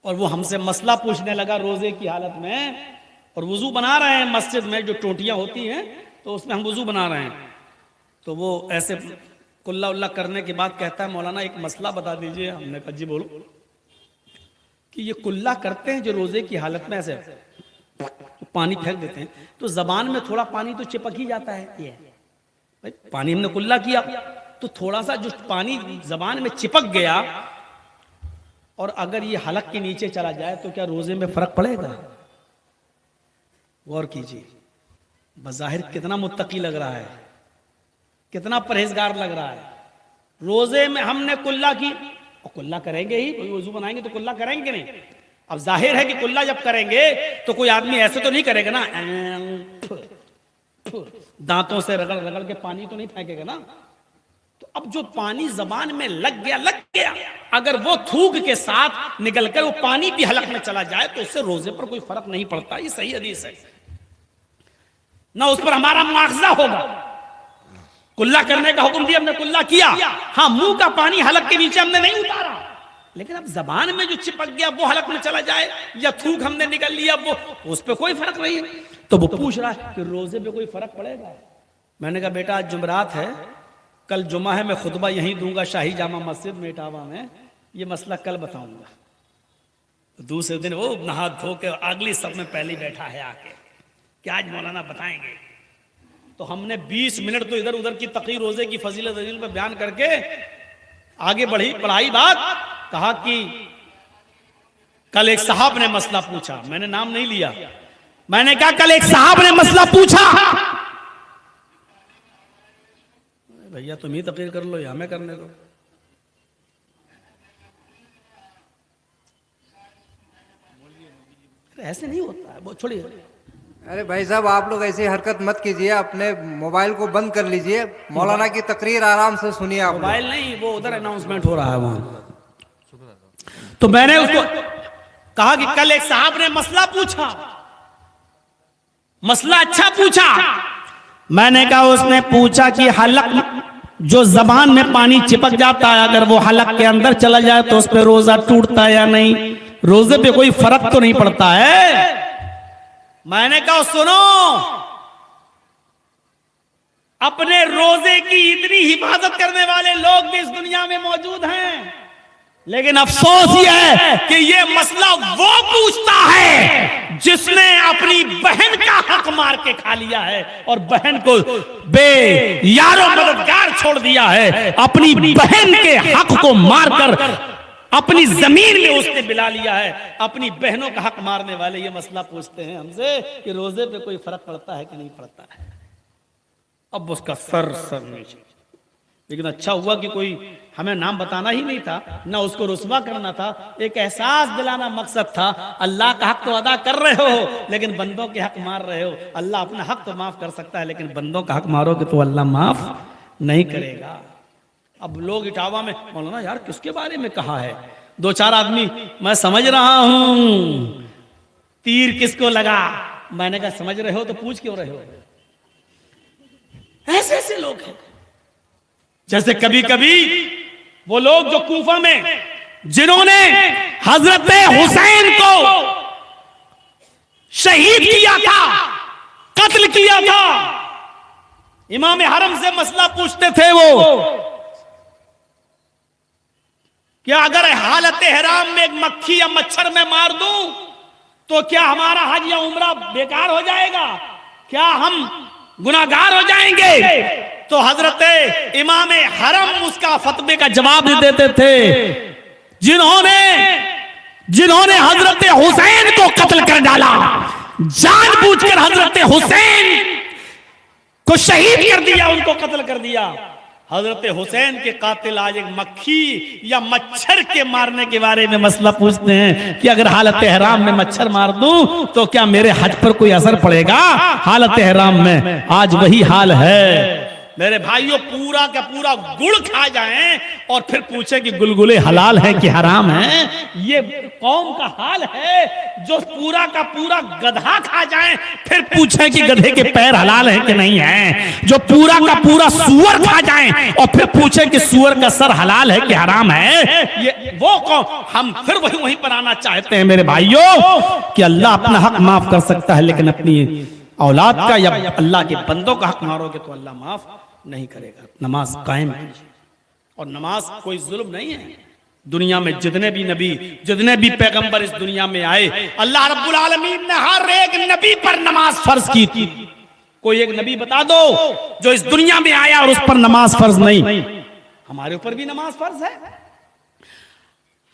और वो हमसे मसला पूछने लगा रोजे की हालत में, और वजू बना रहे हैं मस्जिद में, जो टोटियां होती हैं तो उसमें हम वजू बना रहे हैं। तो वो ऐसे कुल्ला उल्ला करने के बाद कहता है, मौलाना एक मसला बता दीजिए। हमने कहा जी बोलो। कि ये कुल्ला करते हैं जो रोजे की हालत में ऐसे पानी फेंक देते हैं, तो जबान में थोड़ा पानी तो चिपक ही जाता है। ये भाई पानी हमने कुल्ला किया तो थोड़ा सा जो पानी जबान में चिपक गया, और अगर ये हलक के नीचे चला जाए तो क्या रोजे में फर्क पड़ेगा? गौर कीजिए, बज़ाहिर कितना मुत्तकी लग रहा है, कितना परहेजगार लग रहा है। रोजे में हमने कुल्ला की, और कुल्ला करेंगे ही, कोई वजू बनाएंगे तो कुल्ला करेंगे नहीं। अब जाहिर है कि कुल्ला जब करेंगे तो कोई आदमी ऐसे तो नहीं करेगा ना, दांतों से रगड़ रगड़ के पानी तो नहीं फेंकेगा ना। तो अब जो पानी जबान में लग गया, अगर वो थूक के साथ निकलकर वो पानी भी हलक में चला जाए तो उससे रोजे पर कोई फर्क नहीं पड़ता। ये सही हदीस है, ना उस पर हमारा मुआखजा होगा। कुल्ला करने का हुक्म दिया, हमने कुल्ला किया, हाँ मुंह का पानी हलक के नीचे हमने नहीं उतारा, लेकिन अब जबान में जो चिपक गया वो हलक में चला जाए, या थूक हमने निकल लिया, वो उस पर कोई फर्क नहीं है। तो वो पूछ रहा है कि रोजे पे कोई फर्क पड़ेगा? मैंने कहा बेटा आज जुमरात है, कल जुमा है, मैं खुतबा यहीं दूंगा शाही जामा मस्जिद में इटावा में, ये मसला कल बताऊंगा। तो दूसरे दिन वो नहा धो के अगली सब में पहले बैठा है आके कि आज मौलाना बताएंगे। तो हमने 20 मिनट तो इधर उधर की तकरीर रोजे की फजीलत पे बयान करके आगे बढ़ाई बात। कहा कि कल एक साहब ने मसला पूछा, मैंने नाम नहीं लिया, मैंने कहा कल एक साहब ने मसला पूछा। भैया तुम ही तकरीर कर लो या हमें करने दो। ऐसे नहीं होता है, वो छोड़िए। अरे भाई साहब आप लोग ऐसी हरकत मत कीजिए, अपने मोबाइल को बंद कर लीजिए, मौलाना की तकरीर आराम से सुनिए। आप मोबाइल नहीं, वो उधर अनाउंसमेंट हो रहा है वहां। तो मैंने उसको कहा कि कल एक साहब ने मसला पूछा, मसला अच्छा पूछा। मैंने कहा उसने पूछा कि हलक जो जबान में पानी चिपक जाता है, अगर वो हलक के अंदर चला जाए तो उस पर रोजा टूटता है या नहीं? रोजे पे कोई फर्क तो नहीं पड़ता है? मैंने कहा सुनो, अपने रोजे की इतनी हिफाजत करने वाले लोग भी इस दुनिया में मौजूद हैं, लेकिन अफसोस यह है कि ये मसला वो पूछता है जिसने अपनी बहन का हक मार के खा लिया है और बहन को यारो मददगार छोड़ दिया है। अपनी बहन के हक को मारकर अपनी जमीन में उसने मिला लिया है। अपनी बहनों का हक मारने वाले ये मसला पूछते हैं हमसे कि रोजे पे कोई फर्क पड़ता है कि नहीं पड़ता है। अब उसका सर नीचे। लेकिन अच्छा हुआ कि कोई हमें नाम बताना ही नहीं था, ना उसको रुस्वा करना था, एक एहसास दिलाना मकसद था। अल्लाह का हक तो अदा कर रहे हो, लेकिन बंदों के हक मार रहे हो। अल्लाह अपना हक तो माफ कर सकता है, लेकिन बंदों का हक मारोगे तो अल्लाह माफ नहीं करेगा। अब लोग इटावा में मौलाना यार किसके बारे में कहा है, 2-4 आदमी, मैं समझ रहा हूं तीर किसको लगा। मैंने कहा समझ रहे हो तो पूछ क्यों रहे हो? ऐसे ऐसे लोग हैं। जैसे कभी कभी वो लोग जो कूफा में जिन्होंने हजरत हुसैन को शहीद किया था, कत्ल किया था, इमाम हरम से मसला पूछते थे वो, क्या अगर हालत एहराम में एक मक्खी या मच्छर में मार दूं तो क्या हमारा हज या उम्रा बेकार हो जाएगा? क्या हम गुनाहगार हो जाएंगे? तो हजरत इमाम हरम उसका फतवे का जवाब देते थे, जिन्होंने हजरत हुसैन को कत्ल कर डाला, जानबूझकर हजरत हुसैन को शहीद कर दिया, उनको कत्ल कर दिया। हजरत हुसैन के कातिल आज एक मक्खी या मच्छर के मारने के बारे में मसला पूछते हैं कि अगर हालत एहराम में मच्छर मार दूं तो क्या मेरे हज पर कोई असर पड़ेगा? हालत एहराम में आज वही हाल है। मेरे भाइयों, पूरा का पूरा गुड़ खा जाएं और फिर पूछे कि गुलगुले हलाल है कि हराम है, ये कौम का हाल है। जो पूरा का पूरा गधा खा जाएं फिर पूछे कि गधे के पैर हलाल है कि नहीं है। जो पूरा का पूरा सूअर खा जाएं और फिर पूछे कि सूअर का सर हलाल है कि हराम है, ये वो कौन। हम फिर वहीं पर आना चाहते हैं मेरे भाइयों कि अल्लाह अपना हक माफ कर सकता है, लेकिन अपनी औलाद का या अल्लाह के बंदों का हक मारोगे तो अल्लाह माफ नहीं करेगा। नमाज कायम कीजिए, और नमाज कोई जुल्म नहीं है। दुनिया में जितने भी नबी, जितने भी पैगंबर इस दुनिया में आए, अल्लाह रब्बुल आलमीन ने हर एक नबी पर नमाज फर्ज की थी। कोई एक नबी बता दो जो इस दुनिया में आया और उस पर नमाज फर्ज नहीं। हमारे ऊपर भी नमाज फर्ज है।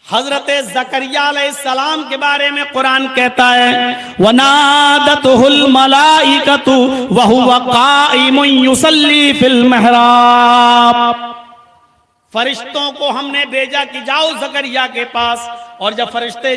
हजरत ज़करिया अलैहिस्सलाम के बारे में कुरान कहता है, वनादतहुल मलाइकतु वहुवा काइमुन युसल्ली फिल महराब। फरिश्तों को हमने भेजा कि जाओ ज़करिया के पास, और जब फरिश्ते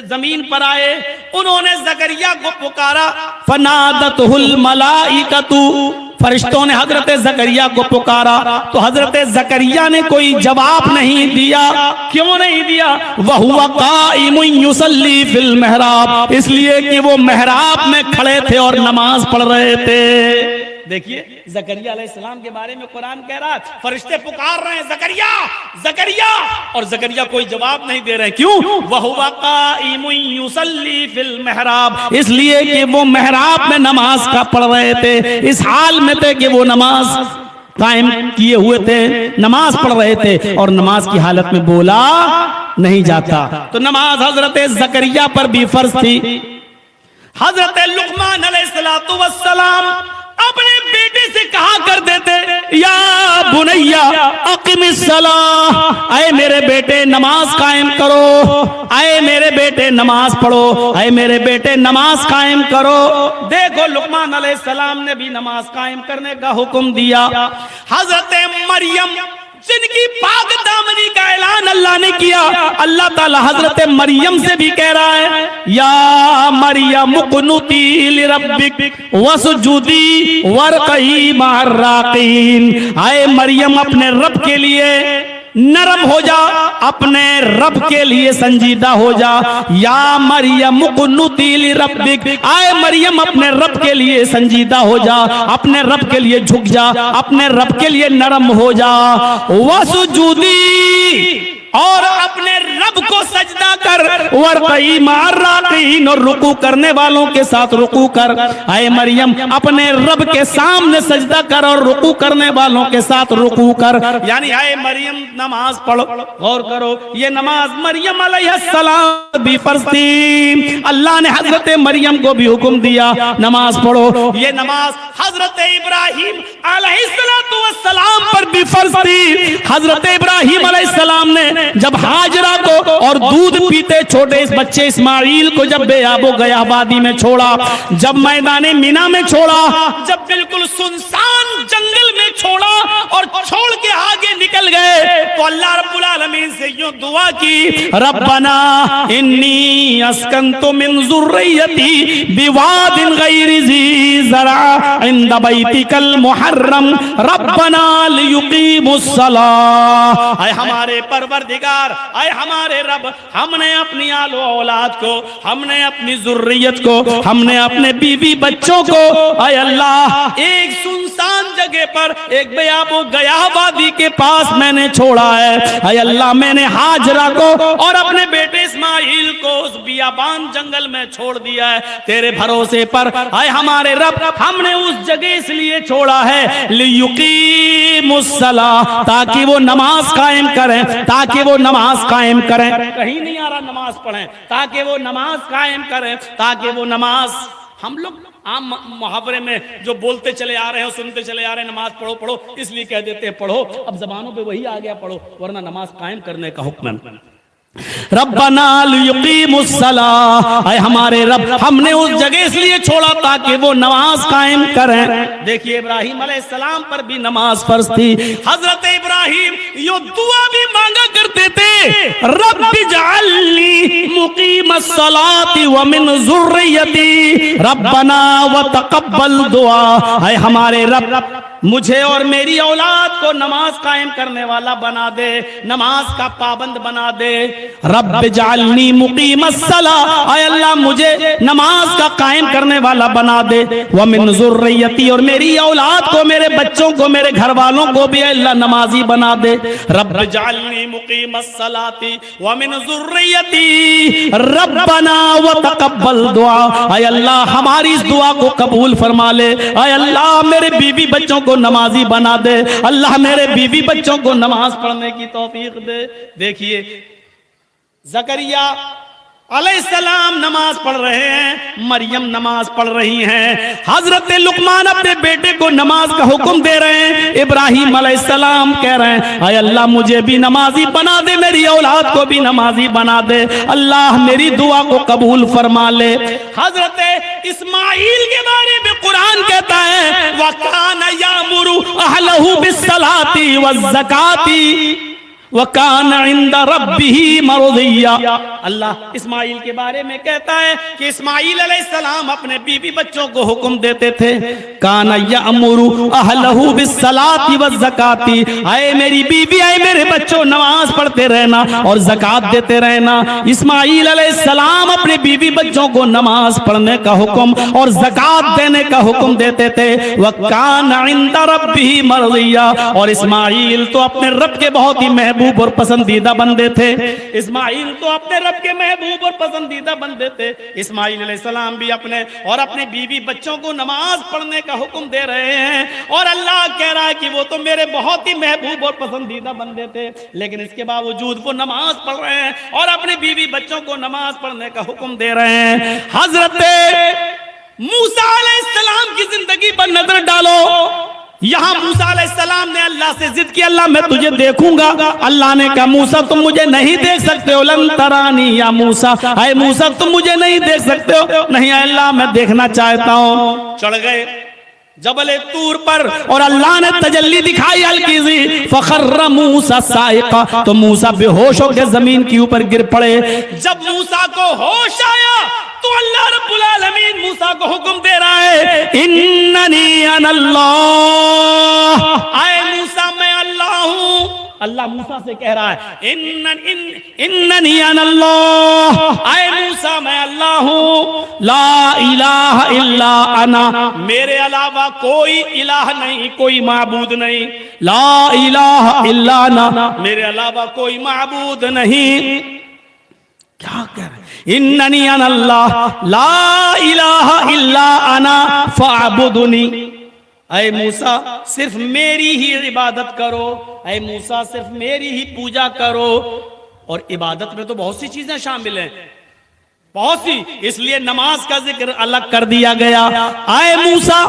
जमीन पर आए उन्होंने ज़करिया को पुकारा। फनादतहुल मलाइकतु, फरिश्तों ने हजरत ज़करिया को पुकारा तो हजरत ज़करिया ने कोई जवाब नहीं दिया। क्यों नहीं दिया? वहुवा काइमुन युसल्ली फिल महराब, इसलिए कि वो महराब में खड़े थे और नमाज पढ़ रहे थे। देखिए ज़करिया अलैहिस्सलाम के बारे में कुरान कह रहा है, फरिश्ते पुकार रहे हैं ज़करिया ज़करिया, और ज़करिया कोई जवाब नहीं दे रहे। क्यों? वहुवा काइमुन युसल्ली फिल महराब, इसलिए कि वो महराब में नमाज का पढ़ रहे थे। इस हाल में थे कि वो नमाज कायम किए हुए थे, नमाज पढ़ रहे थे, और नमाज की हालत में बोला नहीं जाता। तो नमाज हजरत ज़करिया पर भी फर्ज थी। हजरत लुकमान अलैहिस्सलातु वस्सलाम अपने बेटे से कहा करते थे, या बुनैया अक़िमिस्सलाह, आए मेरे बेटे नमाज कायम करो, आए मेरे बेटे नमाज पढ़ो, आए मेरे बेटे नमाज कायम करो। देखो लुकमान अलैहिस्सलाम ने भी नमाज कायम करने का हुक्म दिया। हजरत मरियम जिनकी पाक दामनी का ऐलान अल्लाह ने किया, अल्लाह ताला हजरत मरियम से भी कह रहा है, या मरियम कुनुती लिरब्बिक वसजुदी वरकई मअर राकीन, आए मरियम अपने रब के लिए नरम हो जा, अपने रब के लिए संजीदा हो जा। या मरियम कुनुती लिरब्बिक, आए मरियम अपने रब के लिए संजीदा हो जा, अपने रब के लिए झुक जा, अपने रब के लिए नरम हो जा। वसजुदी, और अपने रब को सजदा कर, वरकई मअर राकीन, और रुकू करने वालों के साथ रुकू कर। आए मरियम अपने रब के सामने सजदा कर और रुकू करने वालों के साथ रुकू कर। यानी आए मरियम नमाज पढ़ो, गौर करो, ये नमाज मरियम अलैहिस्सलाम भी फर्ज थी। अल्लाह ने हजरत मरियम को भी हुक्म दिया नमाज पढ़ो। ये नमाज हजरत इब्राहिम अलैहिस्सलाम पर भी फर्ज थी। हजरत इब्राहिम अलैहिस्सलाम ने जब हाजरा को और दूध पीते छोटे इस बच्चे इस्माइल को जब बेआबो गया वादी में छोड़ा, जब मैदाने मिना में छोड़ा, जब बिल्कुल सुनसान जंगल में छोड़ा और छोड़ के आगे निकल गए, तो अल्लाह रब्बुल आलमीन से यूं दुआ की, रब्बना इन्नी अस्कंतु मिन ज़ुर्रियती बिवादिन गैरि ज़ी ज़रा इंद बैतिकल मुहर्रम रब्बना लियुकीमुस्सलाह। आए हमारे परवरदिगार, आए हमारे रब, हमने अपनी आलो औलाद को, हमने अपनी ज़ुर्रियत को, हमने अपने बीवी बच्चों को, आए अल्लाह एक सुनसान जगह पर, एक बेआबो गया वादी के पास मैंने छोड़ा है। आए अल्लाह मैंने हाजरा को और अपने बेटे इस्माइल को उस बियाबान जंगल में छोड़ दिया है तेरे भरोसे पर। आए हमारे रब, हमने उस जगह इसलिए छोड़ा है लियुकीमुस्सलाह, ताकि वो नमाज कायम करें, ताकि वो नमाज कायम करें। कहीं नहीं आ रहा नमाज पढ़ें, ताकि वो नमाज कायम करें, ताकि वो नमाज, हम लोग आम मुहावरे में जो बोलते चले आ रहे हैं, सुनते चले आ रहे हैं, नमाज पढ़ो पढ़ो, इसलिए कह देते हैं पढ़ो। अब जबानों पे वही आ गया पढ़ो, वरना नमाज कायम करने का हुक्म है। रब्बना लियुकीमुस्सलाह, आए हमारे रब, हमने उस जगह इसलिए छोड़ा ताकि वो नमाज कायम करें। देखिए इब्राहिम अलैहिस्सलाम पर भी नमाज फर्ज थी। हजरत इब्राहिम यो दुआ भी मांगा करते थे, रब्बि जअलनी मुकीमस्सलाति व मिन ज़ुर्रियती रब्बना व तक़ब्बल दुआ। आए हमारे रब, मुझे और मेरी औलाद को नमाज कायम करने वाला बना दे, नमाज का पाबंद बना दे। रब्ब जालनी मुकीमस्सला, आय अल्लाह मुझे नमाज का कायम करने वाला बना दे। व मिन ज़ुर्रियती, और मेरी औलाद को, मेरे बच्चों को, मेरे घर वालों को भी अल्लाह नमाजी बना दे। रब्ब जालनी मुकीमस्सलाती व मिन ज़ुर्रियती रब्बना व तक़ब्बल दुआ, आय अल्लाह हमारी इस दुआ को कबूल फरमा ले। आय अल्लाह मेरे बीवी बच्चों को नमाजी बना दे, अल्लाह मेरे बीवी बच्चों को नमाज पढ़ने की तौफीक दे। देखिए ज़करिया अलैहिस्सलाम नमाज पढ़ रहे हैं, मरियम नमाज पढ़ रही हैं, हजरत लुकमान अपने बेटे को नमाज का हुक्म दे रहे हैं, इब्राहिम अलैहिस्सलाम कह रहे हैं आय अल्लाह मुझे भी नमाजी बना दे, मेरी औलाद को भी नमाजी बना दे, अल्लाह मेरी दुआ को कबूल फरमा ले। हजरत इस्माइल के बारे में कुरान कहता है वकान यामुरु अहलहु बिस्सलाती वज़्ज़काती वकान इंद रब्बिही मर्दिया। अल्लाह इस्माइल के बारे में कहता है कि इस्माइल अलैहिस्सलाम अपने बीवी बच्चों को हुक्म देते थे, कान यअमुरु अहलहु बिस्सलाती वज़्ज़काती, आए मेरी बीवी, आए मेरे बच्चों नमाज पढ़ते रहना और ज़कात देते रहना। इस्माइल अलैहिस्सलाम अपने बीवी बच्चों को नमाज पढ़ने का हुक्म और ज़कात देने का हुक्म देते थे। वकान इंद रब्बिही मर्दिया, और इस्माइल तो अपने रब के बहुत ही महबूब और पसंदीदा बंदे थे। इस्माइल तो अपने रब के महबूब और पसंदीदा बंदे थे। इस्माइल अलैहिस्सलाम भी अपने और अपने बीवी बच्चों को नमाज पढ़ने का हुक्म दे रहे हैं, और अल्लाह कह रहा है कि वो तो मेरे बहुत ही महबूब और पसंदीदा बंदे थे, लेकिन इसके बावजूद वो नमाज पढ़ रहे हैं और अपने बीवी बच्चों को नमाज पढ़ने का हुक्म दे रहे हैं। हजरत मूसा अलैहिस्सलाम की जिंदगी पर नजर डालो। यहां मूसा अलैहिस्सलाम ने अल्लाह से जिद की, अल्लाह मैं तुझे देखूंगा। अल्लाह ने कहा मूसा तुम मुझे नहीं देख सकते हो, लन तरानी या मूसा, अय मूसा तुम मुझे नहीं देख सकते हो। नहीं अल्लाह मैं देखना चाहता हूं। चढ़ गए जबल तूर पर और अल्लाह ने तजल्ली दिखाई हल्की सी, फखर्र मूसा साइका, तो मूसा बेहोश होकर जमीन के ऊपर गिर पड़े। जब मूसा को होश आया तो अल्लाह रब्बुल आलमीन मूसा को हुक्म दे रहा है इन्ननी अनल्लाह, आए मूसा मैं अल्लाह हूं। अल्लाह मूसा से कह रहा है इन्ननी अनल्लाह, आए मूसा मैं अल्लाह हूं, ला इलाहा इल्ला अना, मेरे अलावा कोई इलाह नहीं, कोई माबूद नहीं, ला इलाहा इल्ला अना, मेरे अलावा कोई माबूद नहीं। क्या कह रहे हैं? इन्ननी अनल्लाह ला इलाहा इल्ला अना फअबुदनी, ऐ मूसा सिर्फ मेरी ही इबादत करो, ऐ मूसा सिर्फ मेरी ही पूजा करो। और इबादत में तो बहुत सी चीजें शामिल हैं, बहुत सी, इसलिए नमाज का जिक्र अलग कर दिया गया। आए मूसा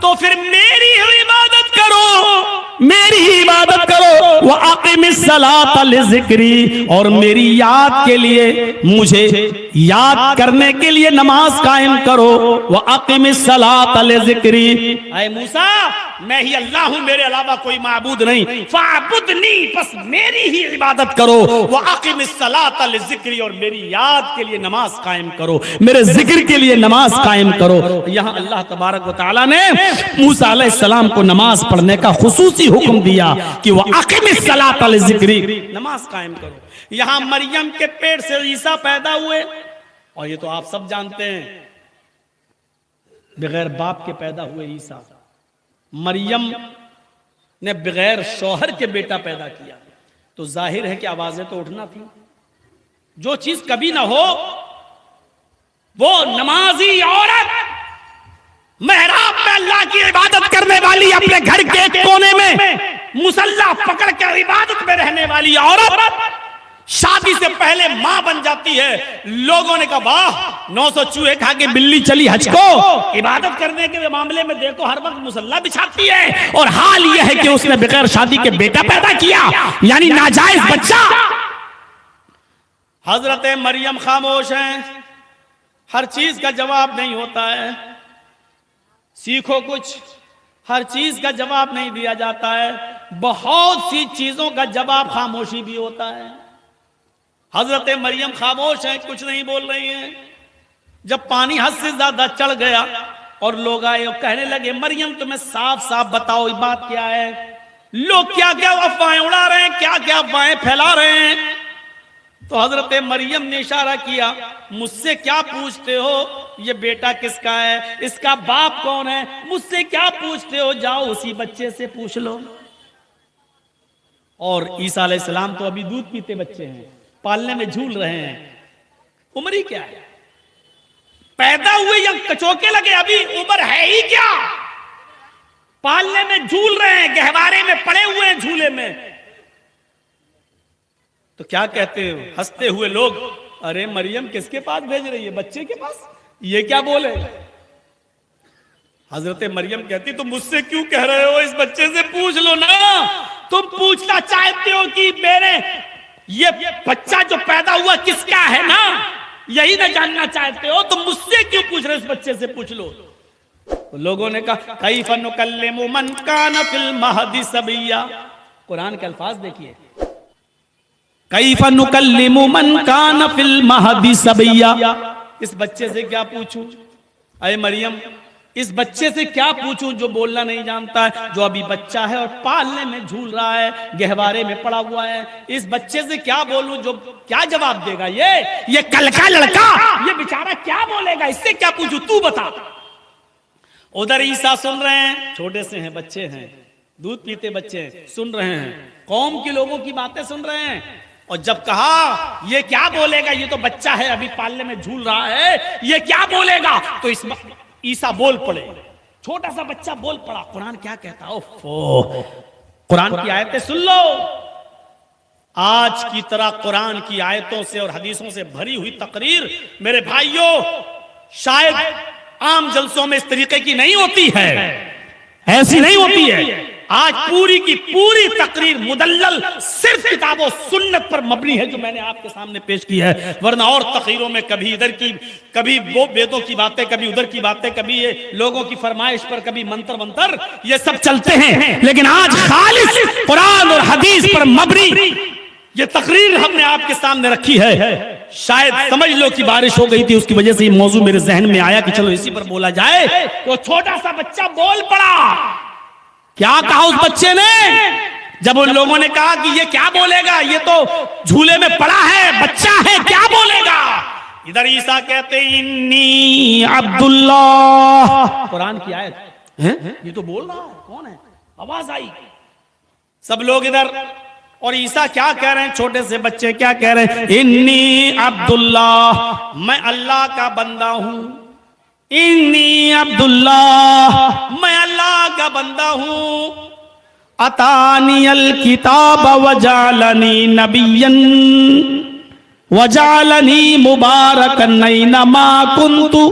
तो फिर मेरी ही इबादत करो, मेरी ही इबादत करो। वह अक़िमिस सलात लिज़िक्री, और मेरी याद के लिए, मुझे याद करने के लिए नमाज कायम करो। वह अक़िमिस सलात लिज़िक्री, आए मूसा मैं ही अल्लाह हूं, मेरे अलावा कोई माबूद नहीं, फ़अबुदनी, बस मेरी ही इबादत करो। वह अक़िमिस सलात लिज़िक्री, और मेरी याद के लिए नमाज कायम करो, मेरे जिक्र के लिए नमाज कायम करो। यहां अल्लाह तबारक व तआला ने मूसा अलैहिस्सलाम को नमाज पढ़ने का खुसूसी हुक्म दिया कि वह अक़िमिस सलात लिज़िक्री, नमाज कायम करो। यहां मरियम के पेट से ईसा पैदा हुए, और ये तो आप सब जानते हैं बगैर बाप के पैदा हुए ईसा। मरियम ने बगैर शौहर के बेटा पैदा किया, तो जाहिर है कि आवाजें तो उठना थी। जो चीज कभी ना हो वो नमाजी औरत, मेहराब में अल्लाह की इबादत करने वाली, अपने घर के कोने में मुसल्ला पकड़ कर इबादत में रहने वाली औरत शादी से पहले मां बन जाती है। लोगों ने कहा वाह 900 चूहे खा के बिल्ली चली हज को, इबादत करने के मामले में देखो हर वक्त मुसल्ला बिछाती है, और हाल यह है कि उसने बगैर शादी के बेटा पैदा किया, यानी नाजायज बच्चा। हजरत मरियम खामोश हैं, हर चीज का जवाब नहीं होता है, सीखो कुछ, हर चीज का जवाब नहीं दिया जाता है, बहुत सी चीजों का जवाब खामोशी भी होता है। हजरत मरियम खामोश हैं, कुछ नहीं बोल रही हैं। जब पानी हद से ज्यादा चढ़ गया और लोग आए और कहने लगे मरियम तुम्हें साफ साफ बताओ ये बात क्या है। लोग क्या क्या अफवाहें उड़ा रहे हैं, क्या क्या अफवाहें फैला रहे हैं। तो हजरत मरियम ने इशारा किया, मुझसे क्या पूछते हो, ये बेटा किसका है, इसका बाप कौन है, मुझसे क्या पूछते हो, जाओ उसी बच्चे से पूछ लो। और ईसा अलैहिस्सलाम तो अभी दूध पीते बच्चे हैं, पालने में झूल रहे हैं, उम्र ही क्या है, पैदा हुए या कचोके लगे, अभी उम्र है ही क्या, पालने में झूल रहे हैं, गहवारे में पड़े हुए हैं झूले में। तो क्या कहते हो हंसते हुए लोग, अरे मरियम किसके पास भेज रही है, बच्चे के पास, ये क्या बोले। हजरत मरियम कहती तुम मुझसे क्यों कह रहे हो, इस बच्चे से पूछ लो ना। तुम पूछना चाहते हो कि मेरे ये बच्चा जो पैदा हुआ किसका है ना, यही ना जानना चाहते हो, तुम मुझसे क्यों पूछ रहे हो, इस बच्चे से पूछ लो। तो लोगों ने कहा कैफ़ नुकल्लिमु मन कान फिल महदी सबिया। कुरान के अल्फाज देखिए, कैफ़ नुकल्लिमु मन कान फिल महदी सबिया। इस बच्चे से क्या पूछूं, अरे मरियम इस बच्चे से क्या पूछूं जो बोलना नहीं जानता है, जो अभी बच्चा है और पालने में झूल रहा है, गहवारे में पड़ा हुआ है। इस बच्चे से क्या बोलूं, जो क्या जवाब देगा, ये कल का लड़का, ये बेचारा क्या बोलेगा, इससे क्या पूछूं, तू बता। उधर ईसा सुन रहे हैं, छोटे से हैं, बच्चे हैं, दूध पीते बच्चे हैं, सुन रहे हैं, कौम के लोगों की बातें सुन रहे हैं। और जब कहा ये क्या बोलेगा, ये तो बच्चा है, अभी पालने में झूल रहा है, ये क्या बोलेगा, तो इस ईसा बोल पड़े, छोटा सा बच्चा बोल पड़ा। कुरान क्या कहता, ओफो, कुरान की आयतें सुन लो। आज की तरह कुरान की आयतों से और हदीसों से भरी हुई तकरीर मेरे भाइयों शायद आम जलसों में इस तरीके की नहीं होती है, ऐसी नहीं होती है। आज पूरी की पूरी तकरीर मुदल्लल सिर्फ किताबों सुन्नत पर मबनी है, जो मैंने आपके सामने पेश की है। वरना और तकरीरों में कभी इधर की, कभी वो वेदों की बातें, कभी उधर की बातें, कभी ये लोगों की फरमाइश पर, कभी मंत्र मंत्र, ये सब चलते हैं। लेकिन आज खालिस कुरान और हदीस पर मबनी ये तकरीर हमने आपके सामने रखी है। शायद समझ लो कि बारिश हो गई थी, उसकी वजह से ये मौजू मेरे जहन में आया कि चलो इसी पर बोला जाए। तो छोटा सा बच्चा बोल पड़ा, क्या कहा उस बच्चे ने, जब उन लोगों ने कहा कि ये क्या बोलेगा, ये तो झूले में पड़ा है, बच्चा है, क्या बोलेगा। इधर ईसा कहते इन्नी अब्दुल्लाह, कुरान की आयत है, ये तो बोल रहा है, कौन है, आवाज आई, सब लोग इधर। और ईसा क्या कह रहे हैं, छोटे से बच्चे क्या कह रहे हैं, इन्नी अब्दुल्लाह, मैं अल्लाह का बंदा हूं, इन्नी अब्दुल्लाह, मैं अल्लाह का बंदा हूं, अतानियल किताब वजालनी नबियन वजालनी मुबारकन ऐनमा कुन्तु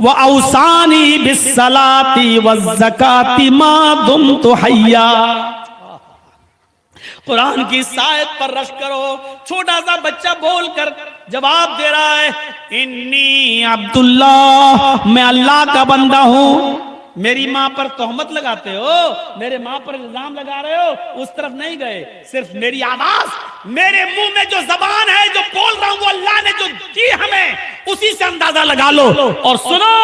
व औसानी बिस्सलाति वज़्ज़काति मा दुमतु हय्या। कुरान की आयत पर रश करो, छोटा सा बच्चा बोलकर जवाब दे रहा है, इन्नी अब्दुल्लाह, मैं अल्लाह का बंदा हूं। मेरी माँ पर तोहमत लगाते हो, मेरे माँ पर इल्जाम लगा रहे हो, उस तरफ नहीं गए, सिर्फ मेरी आवाज, मेरे मुंह में जो जबान है, जो बोल रहा हूं, वो अल्लाह ने जो दी हमें, उसी से अंदाजा लगा लो। और सुनो,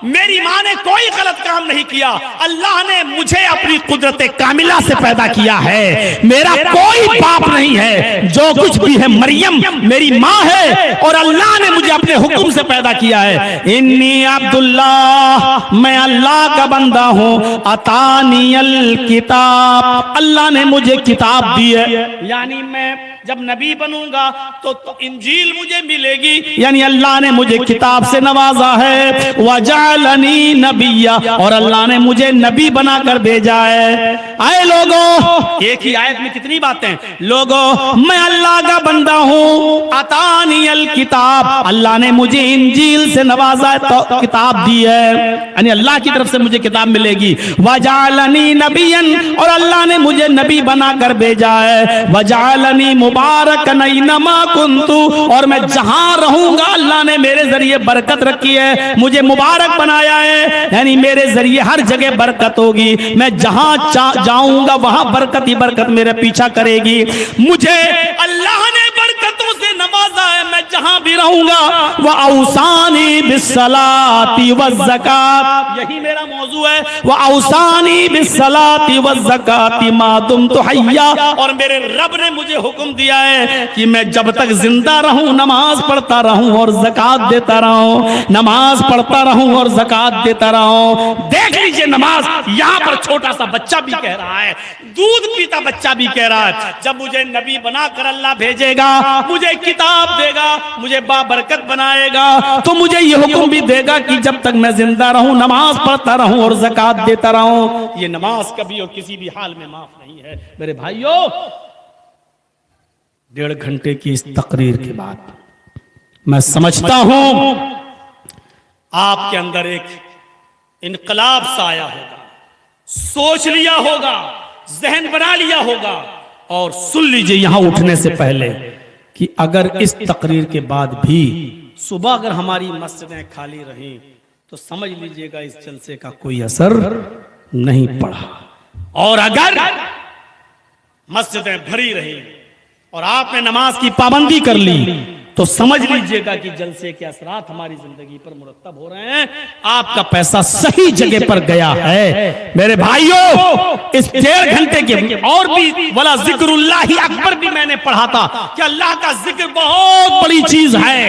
मेरी माँ ने कोई गलत काम नहीं किया, अल्लाह ने मुझे अपनी कुदरत कामिला से पैदा किया है, मेरा कोई बाप नहीं है, जो कुछ भी है मरियम मेरी माँ है और अल्लाह ने मुझे अपने हुक्म से पैदा किया है। इन्नी अब्दुल्लाह, मैं अल्लाह का बंदा हूं, अतानियल किताब, अल्लाह ने मुझे किताब दी है, यानी मैं जब नबी बनूंगा तो इंजील मुझे मिलेगी, यानी अल्लाह ने मुझे किताब से नवाजा है। वजालनी नबिया, और अल्लाह ने मुझे नबी बनाकर भेजा है। आए लोगों, एक ही आयत में कितनी बातें, लोगों मैं अल्लाह का बंदा हूं, अतानियल किताब, अल्लाह ने मुझे इंजील से नवाजा है, तो किताब दी है, यानी अल्लाह की तरफ से मुझे किताब मिलेगी। वजालनी नबियन, और अल्लाह ने मुझे नबी बनाकर भेजा है। वजालनी मुबारकन ऐनमा कुन्तु, और मैं जहां रहूंगा अल्लाह ने मेरे जरिए बरकत रखी है, मुझे मुबारक बनाया है, यानी मेरे जरिए हर जगह बरकत होगी, मैं जहां जाऊंगा वहां बरकत ही बरकत मेरे पीछा करेगी। मुझे अल्लाह ने बरकतों से नवाजा है, मैं जहां भी रहूंगा। व औसानी बिस्सलाती वज़्ज़कात, यही मेरा मौजू है। व औसानी बिस्सलाती वज़्ज़काती मा दुम्तु हय्या, और मेरे रब ने मुझे हुक्म दिया है कि मैं जब तक जिंदा रहूं नमाज पढ़ता रहूं और ज़कात देता रहूं, नमाज पढ़ता रहूं और ज़कात देता रहूं। देख लीजिए नमाज, यहां पर छोटा सा बच्चा भी कह रहा है, दूध पीता बच्चा भी कह रहा है, जब मुझे नबी बनाकर अल्लाह भेजेगा, मुझे किताब देगा, मुझे बाबरकत बनाएगा, तो मुझे ये हुक्म भी देगा कि जब तक मैं जिंदा रहूं नमाज पढ़ता रहूं और ज़कात देता रहूं। ये नमाज कभी और किसी भी हाल में माफ नहीं है। मेरे भाइयों, 1.5 घंटे की इस तकरीर के बाद मैं समझता हूं आपके अंदर एक इनकलाब सा आया होगा, सोच लिया होगा, जहन बना लिया होगा। और सुन लीजिए यहां उठने से पहले कि अगर इस तकरीर के बाद भी सुबह अगर हमारी मस्जिदें खाली रहीं तो समझ लीजिएगा इस जलसे का कोई असर नहीं पड़ा, और अगर मस्जिदें भरी रही और आपने नमाज की पाबंदी कर ली तो समझ लीजिएगा कि जलसे के असरात हमारी जिंदगी पर मुरतब हो रहे हैं। आपका पैसा सही जगह पर गया है। मेरे भाइयों, इस 1.5 घंटे के और भी वाला जिक्रुल्लाही अकबर भी मैंने पढ़ा था कि अल्लाह का जिक्र बहुत बड़ी चीज है,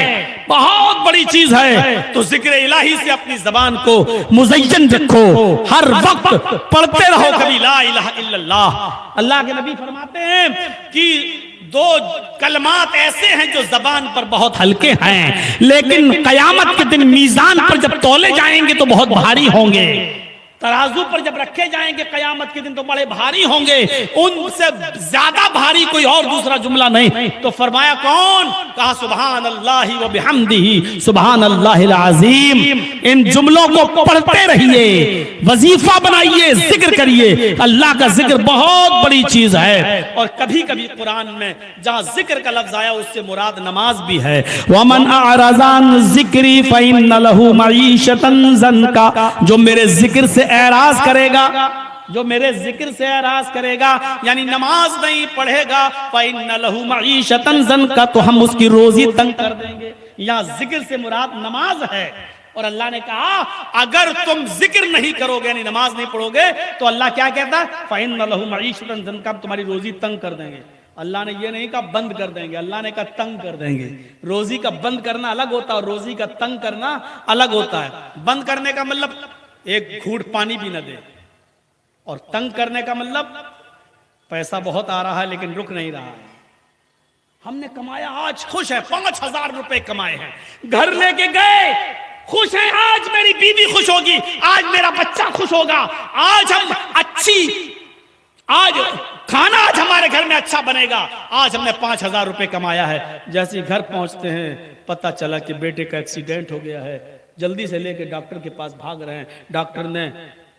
बहुत बड़ी चीज है। तो जिक्र इलाही से अपनी जबान को मुज़य्यन रखो, हर वक्त पढ़ते रहो कभी ला इलाहा इल्लल्लाह। अल्लाह के नबी फरमाते हैं कि 2 कलमात ऐसे हैं जो जबान पर बहुत हल्के हैं, लेकिन कयामत के दिन मीजान पर जब तौले जाएंगे तो बहुत भारी होंगे। तराजू पर जब रखे जाएंगे कयामत के दिन तो बड़े भारी होंगे। उनसे ज्यादा भारी कोई और दूसरा जुमला नहीं। तो फरमाया कौन? कहा सुभान अल्लाहि व बिहम्दिही सुभान अल्लाहिल अज़ीम। इन जुमलों को पढ़ते रहिए, वजीफा बनाइए, जिक्र करिए। अल्लाह का जिक्र बहुत बड़ी चीज है। और कभी कभी कुरान में जहां जिक्र का लफ्ज आया उससे मुराद नमाज भी है। वमन अअरज़ान ज़िक्री फ़इन्न लहू मईशतन ज़न्का, जो मेरे जिक्र से एराज करेगा, जो मेरे जिक्र से एराज करेगा यानी नमाज नहीं पढ़ेगा, फ़इन्न लहू मईशतन ज़न्का, तो हम उसकी रोजी तंग कर देंगे। यहाँ जिक्र से मुराद नमाज है। और अल्लाह ने कहा अगर तुम जिक्र नहीं करोगे यानी नमाज नहीं पढ़ोगे तो अल्लाह क्या कहता है? फ़इन्न लहू मईशतन ज़न्का, तुम्हारी रोजी तंग कर देंगे। अल्लाह ने ये नहीं कहा बंद कर देंगे, अल्लाह ने कहा तंग कर देंगे। रोजी का बंद करना अलग होता है और रोजी का तंग करना अलग होता है। बंद करने का मतलब एक घूंट पानी भी न दे, और तंग करने का मतलब पैसा बहुत आ रहा है लेकिन रुक नहीं रहा है। हमने कमाया, आज खुश है, 5,000 रुपए कमाए हैं, घर लेके गए, खुश है, आज मेरी बीवी खुश होगी, आज मेरा बच्चा खुश होगा, आज हम आज खाना आज हमारे घर में अच्छा बनेगा, आज हमने 5,000 रुपए कमाया है। जैसे घर पहुंचते हैं पता चला कि बेटे का एक्सीडेंट हो गया है, जल्दी से लेके डॉक्टर के पास भाग रहे हैं। डॉक्टर ने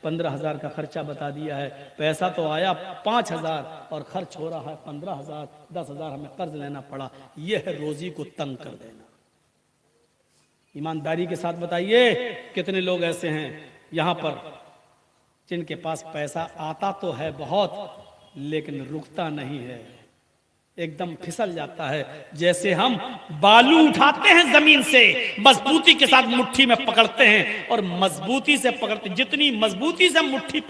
15,000 का खर्चा बता दिया है, पैसा तो आया 5,000 और खर्च हो रहा है 15,000, 10,000 हमें कर्ज लेना पड़ा। यह है रोजी को तंग कर देना। ईमानदारी के साथ बताइए कितने लोग ऐसे हैं यहां पर जिनके पास पैसा आता तो है बहुत लेकिन रुकता नहीं है, एकदम फिसल जाता है। जैसे हम बालू उठाते हैं जमीन से, मजबूती के साथ मुट्ठी में पकड़ते हैं और मजबूती से पकड़ते, जितनी मजबूती से मुट्ठी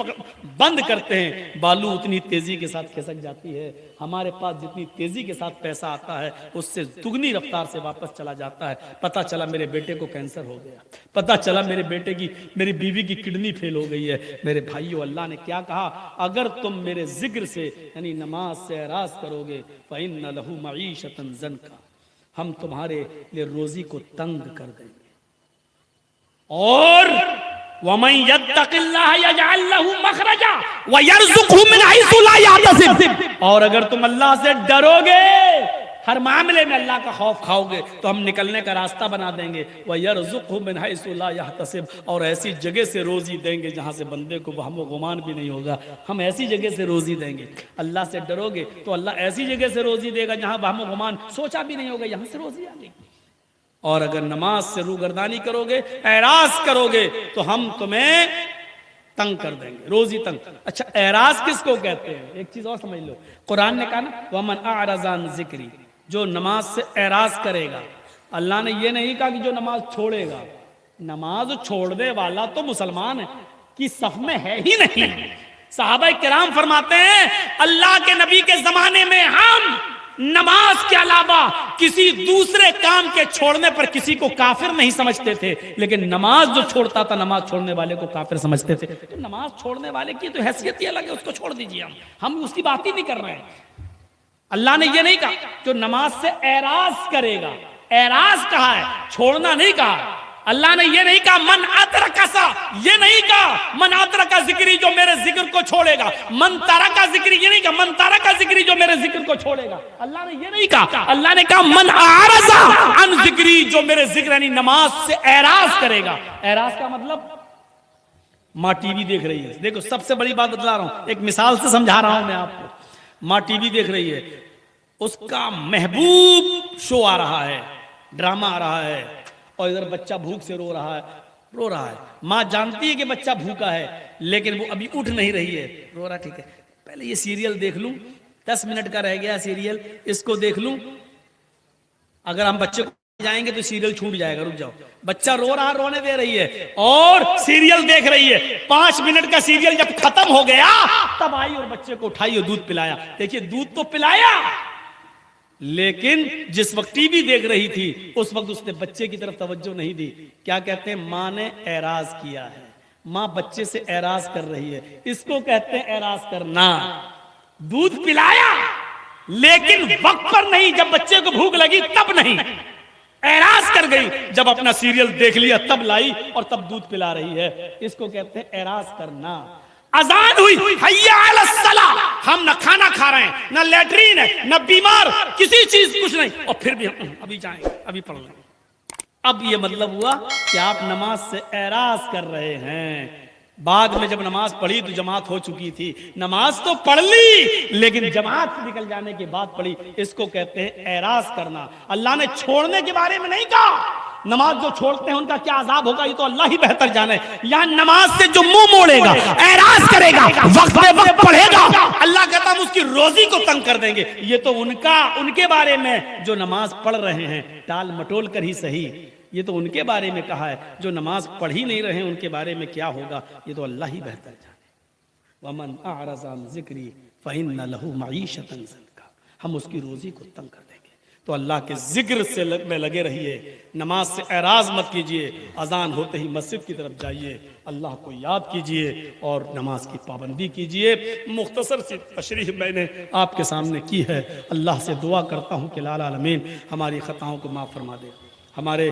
बंद करते हैं बालू उतनी तेजी के साथ खिसक जाती है। हमारे पास जितनी तेजी के साथ पैसा आता है उससे दुगनी रफ्तार से वापस चला जाता है। पता चला मेरे बेटे को कैंसर हो गया, पता चला मेरी बीवी की किडनी फेल हो गई है। मेरे भाइयों, अल्लाह ने क्या कहा? अगर तुम मेरे जिक्र से यानी नमाज से एराज करोगे फ़इन्न लहू मईशतन ज़न्का, हम तुम्हारे लिए रोजी को तंग कर देंगे। और वमन यत्तक़िल्लाह यजअल लहू मखरजा व यरज़ुक़हु मिन हैसु ला यहतसिब, और अगर तुम अल्लाह से डरोगे, हर मामले में अल्लाह का खौफ खाओगे तो हम निकलने का रास्ता बना देंगे। व यरज़ुक़हु मिन हैसु ला यहतसिब, और ऐसी जगह से रोजी देंगे जहां से बंदे को वहम व गुमान भी नहीं होगा। हम ऐसी जगह से रोजी देंगे। अल्लाह से डरोगे तो अल्लाह ऐसी जगह से रोजी देगा जहां वहम व गुमान सोचा भी नहीं होगा, यहां से रोजी आ गई। और अगर नमाज से रूगर्दानी करोगे, एराज करोगे, तो हम तुम्हें तंग कर देंगे, रोजी तंग। अच्छा, एराज किसको कहते हैं? एक चीज और समझ लो, कुरान ने कहा ना वमन अअरज़ अन ज़िक्री, जो नमाज से एराज करेगा, अल्लाह ने ये नहीं कहा कि जो नमाज छोड़ेगा, नमाज छोड़ने वाला तो मुसलमान की सफ में है ही नहीं। साहबा किराम फरमाते हैं अल्लाह के नबी के जमाने में हम नमाज के अलावा किसी दूसरे काम के छोड़ने पर किसी को काफिर नहीं समझते थे, लेकिन नमाज जो छोड़ता था नमाज छोड़ने वाले को काफिर समझते थे। तो नमाज छोड़ने वाले की तो हैसियत ही अलग है, उसको छोड़ दीजिए, हम उसकी बात ही नहीं कर रहे हैं। अल्लाह ने यह नहीं कहा जो नमाज से एराज करेगा, एराज कहा है, छोड़ना नहीं कहा। अल्लाह ने यह नहीं कहा मन अतरकसा, ये नहीं कहा मन अतरका जिक्री जो मेरे जिक्र को छोड़ेगा, मन तारा का जिक्री, ये नहीं कहा मन तारा का जिक्री जो मेरे जिक्र को छोड़ेगा। अल्लाह ने यह नहीं कहा, अल्लाह ने कहा मन आरजा अन जिक्री जो मेरे जिक्र यानी नमाज से एराज करेगा। एराज का मतलब माँ टीवी देख रही है, देखो सबसे बड़ी बात बतला रहा हूं, एक मिसाल से समझा रहा हूं मैं आपको। माँ टीवी देख रही है, उसका महबूब शो आ रहा है, ड्रामा आ रहा है, और इधर बच्चा भूख से रो रहा है। माँ जानती है कि बच्चा भूखा है, लेकिन वो अभी उठ नहीं रही है, रो रहा, ठीक है पहले ये सीरियल देख लूं, 10 मिनट का रह गया सीरियल, इसको देख लूं, अगर हम बच्चे को जाएंगे तो सीरियल छूट जाएगा, रुक जाओ। बच्चा रो रहा, रोने दे रही है और सीरियल देख रही है। 5 मिनट का सीरियल जब खत्म हो गया तब आई और बच्चे को उठाई और दूध पिलाया। देखिए दूध तो पिलाया, लेकिन जिस वक्त टीवी देख रही थी उस वक्त उसने बच्चे की तरफ तवज्जो नहीं दी। क्या कहते हैं, माँ ने एराज किया है, माँ बच्चे से एराज कर रही है, इसको कहते हैं एराज करना। दूध पिलाया लेकिन वक्त पर नहीं, जब बच्चे को भूख लगी तब नहीं, एराज कर गई, जब अपना सीरियल देख लिया तब लाई और तब दूध पिला रही है, इसको कहते हैं एराज करना। अजान हुई, हय्या अलस सला, हम न खाना खा रहे हैं, न लेटरीन है, न बीमार, किसी चीज कुछ नहीं, और फिर भी हम अभी जाएंगे, अभी पढ़ लेंगे। अब ये मतलब हुआ कि आप नमाज से एराज कर रहे हैं। बाद में जब नमाज पढ़ी तो जमात हो चुकी थी, नमाज तो पढ़ ली लेकिन जमात से निकल जाने के बाद पढ़ी, इसको कहते हैं एराज करना। अल्लाह ने छोड़ने के बारे में नहीं कहा, नमाज जो छोड़ते हैं उनका क्या अजाब होगा ये तो अल्लाह ही बेहतर जाने। यहां नमाज से जो मुंह मोड़ेगा, एराज करेगा, वक्त पे वक्त पढ़ेगा, अल्लाह कहता हम उसकी रोजी को तंग कर देंगे। ये तो उनके बारे में जो नमाज पढ़ रहे हैं, टाल मटोल कर ही सही, ये तो उनके बारे में कहा है। जो नमाज पढ़ ही नहीं रहे उनके बारे में क्या होगा ये तो अल्लाह ही बेहतर जाने। वमन अअरज़ अन ज़िक्री फ़इन्न लहू मईशतन ज़ंका, हम उसकी रोजी को तंग कर देंगे। तो अल्लाह के जिक्र से में लगे रहिए, नमाज से एराज मत कीजिए, अजान होते ही मस्जिद की तरफ जाइए, अल्लाह को याद कीजिए और नमाज की पाबंदी कीजिए। मुख्तसर सी तशरीह मैंने आपके सामने की है। अल्लाह से दुआ करता हूँ कि लाल आलमीन हमारी खताओं को माफ़ फरमा दे, हमारे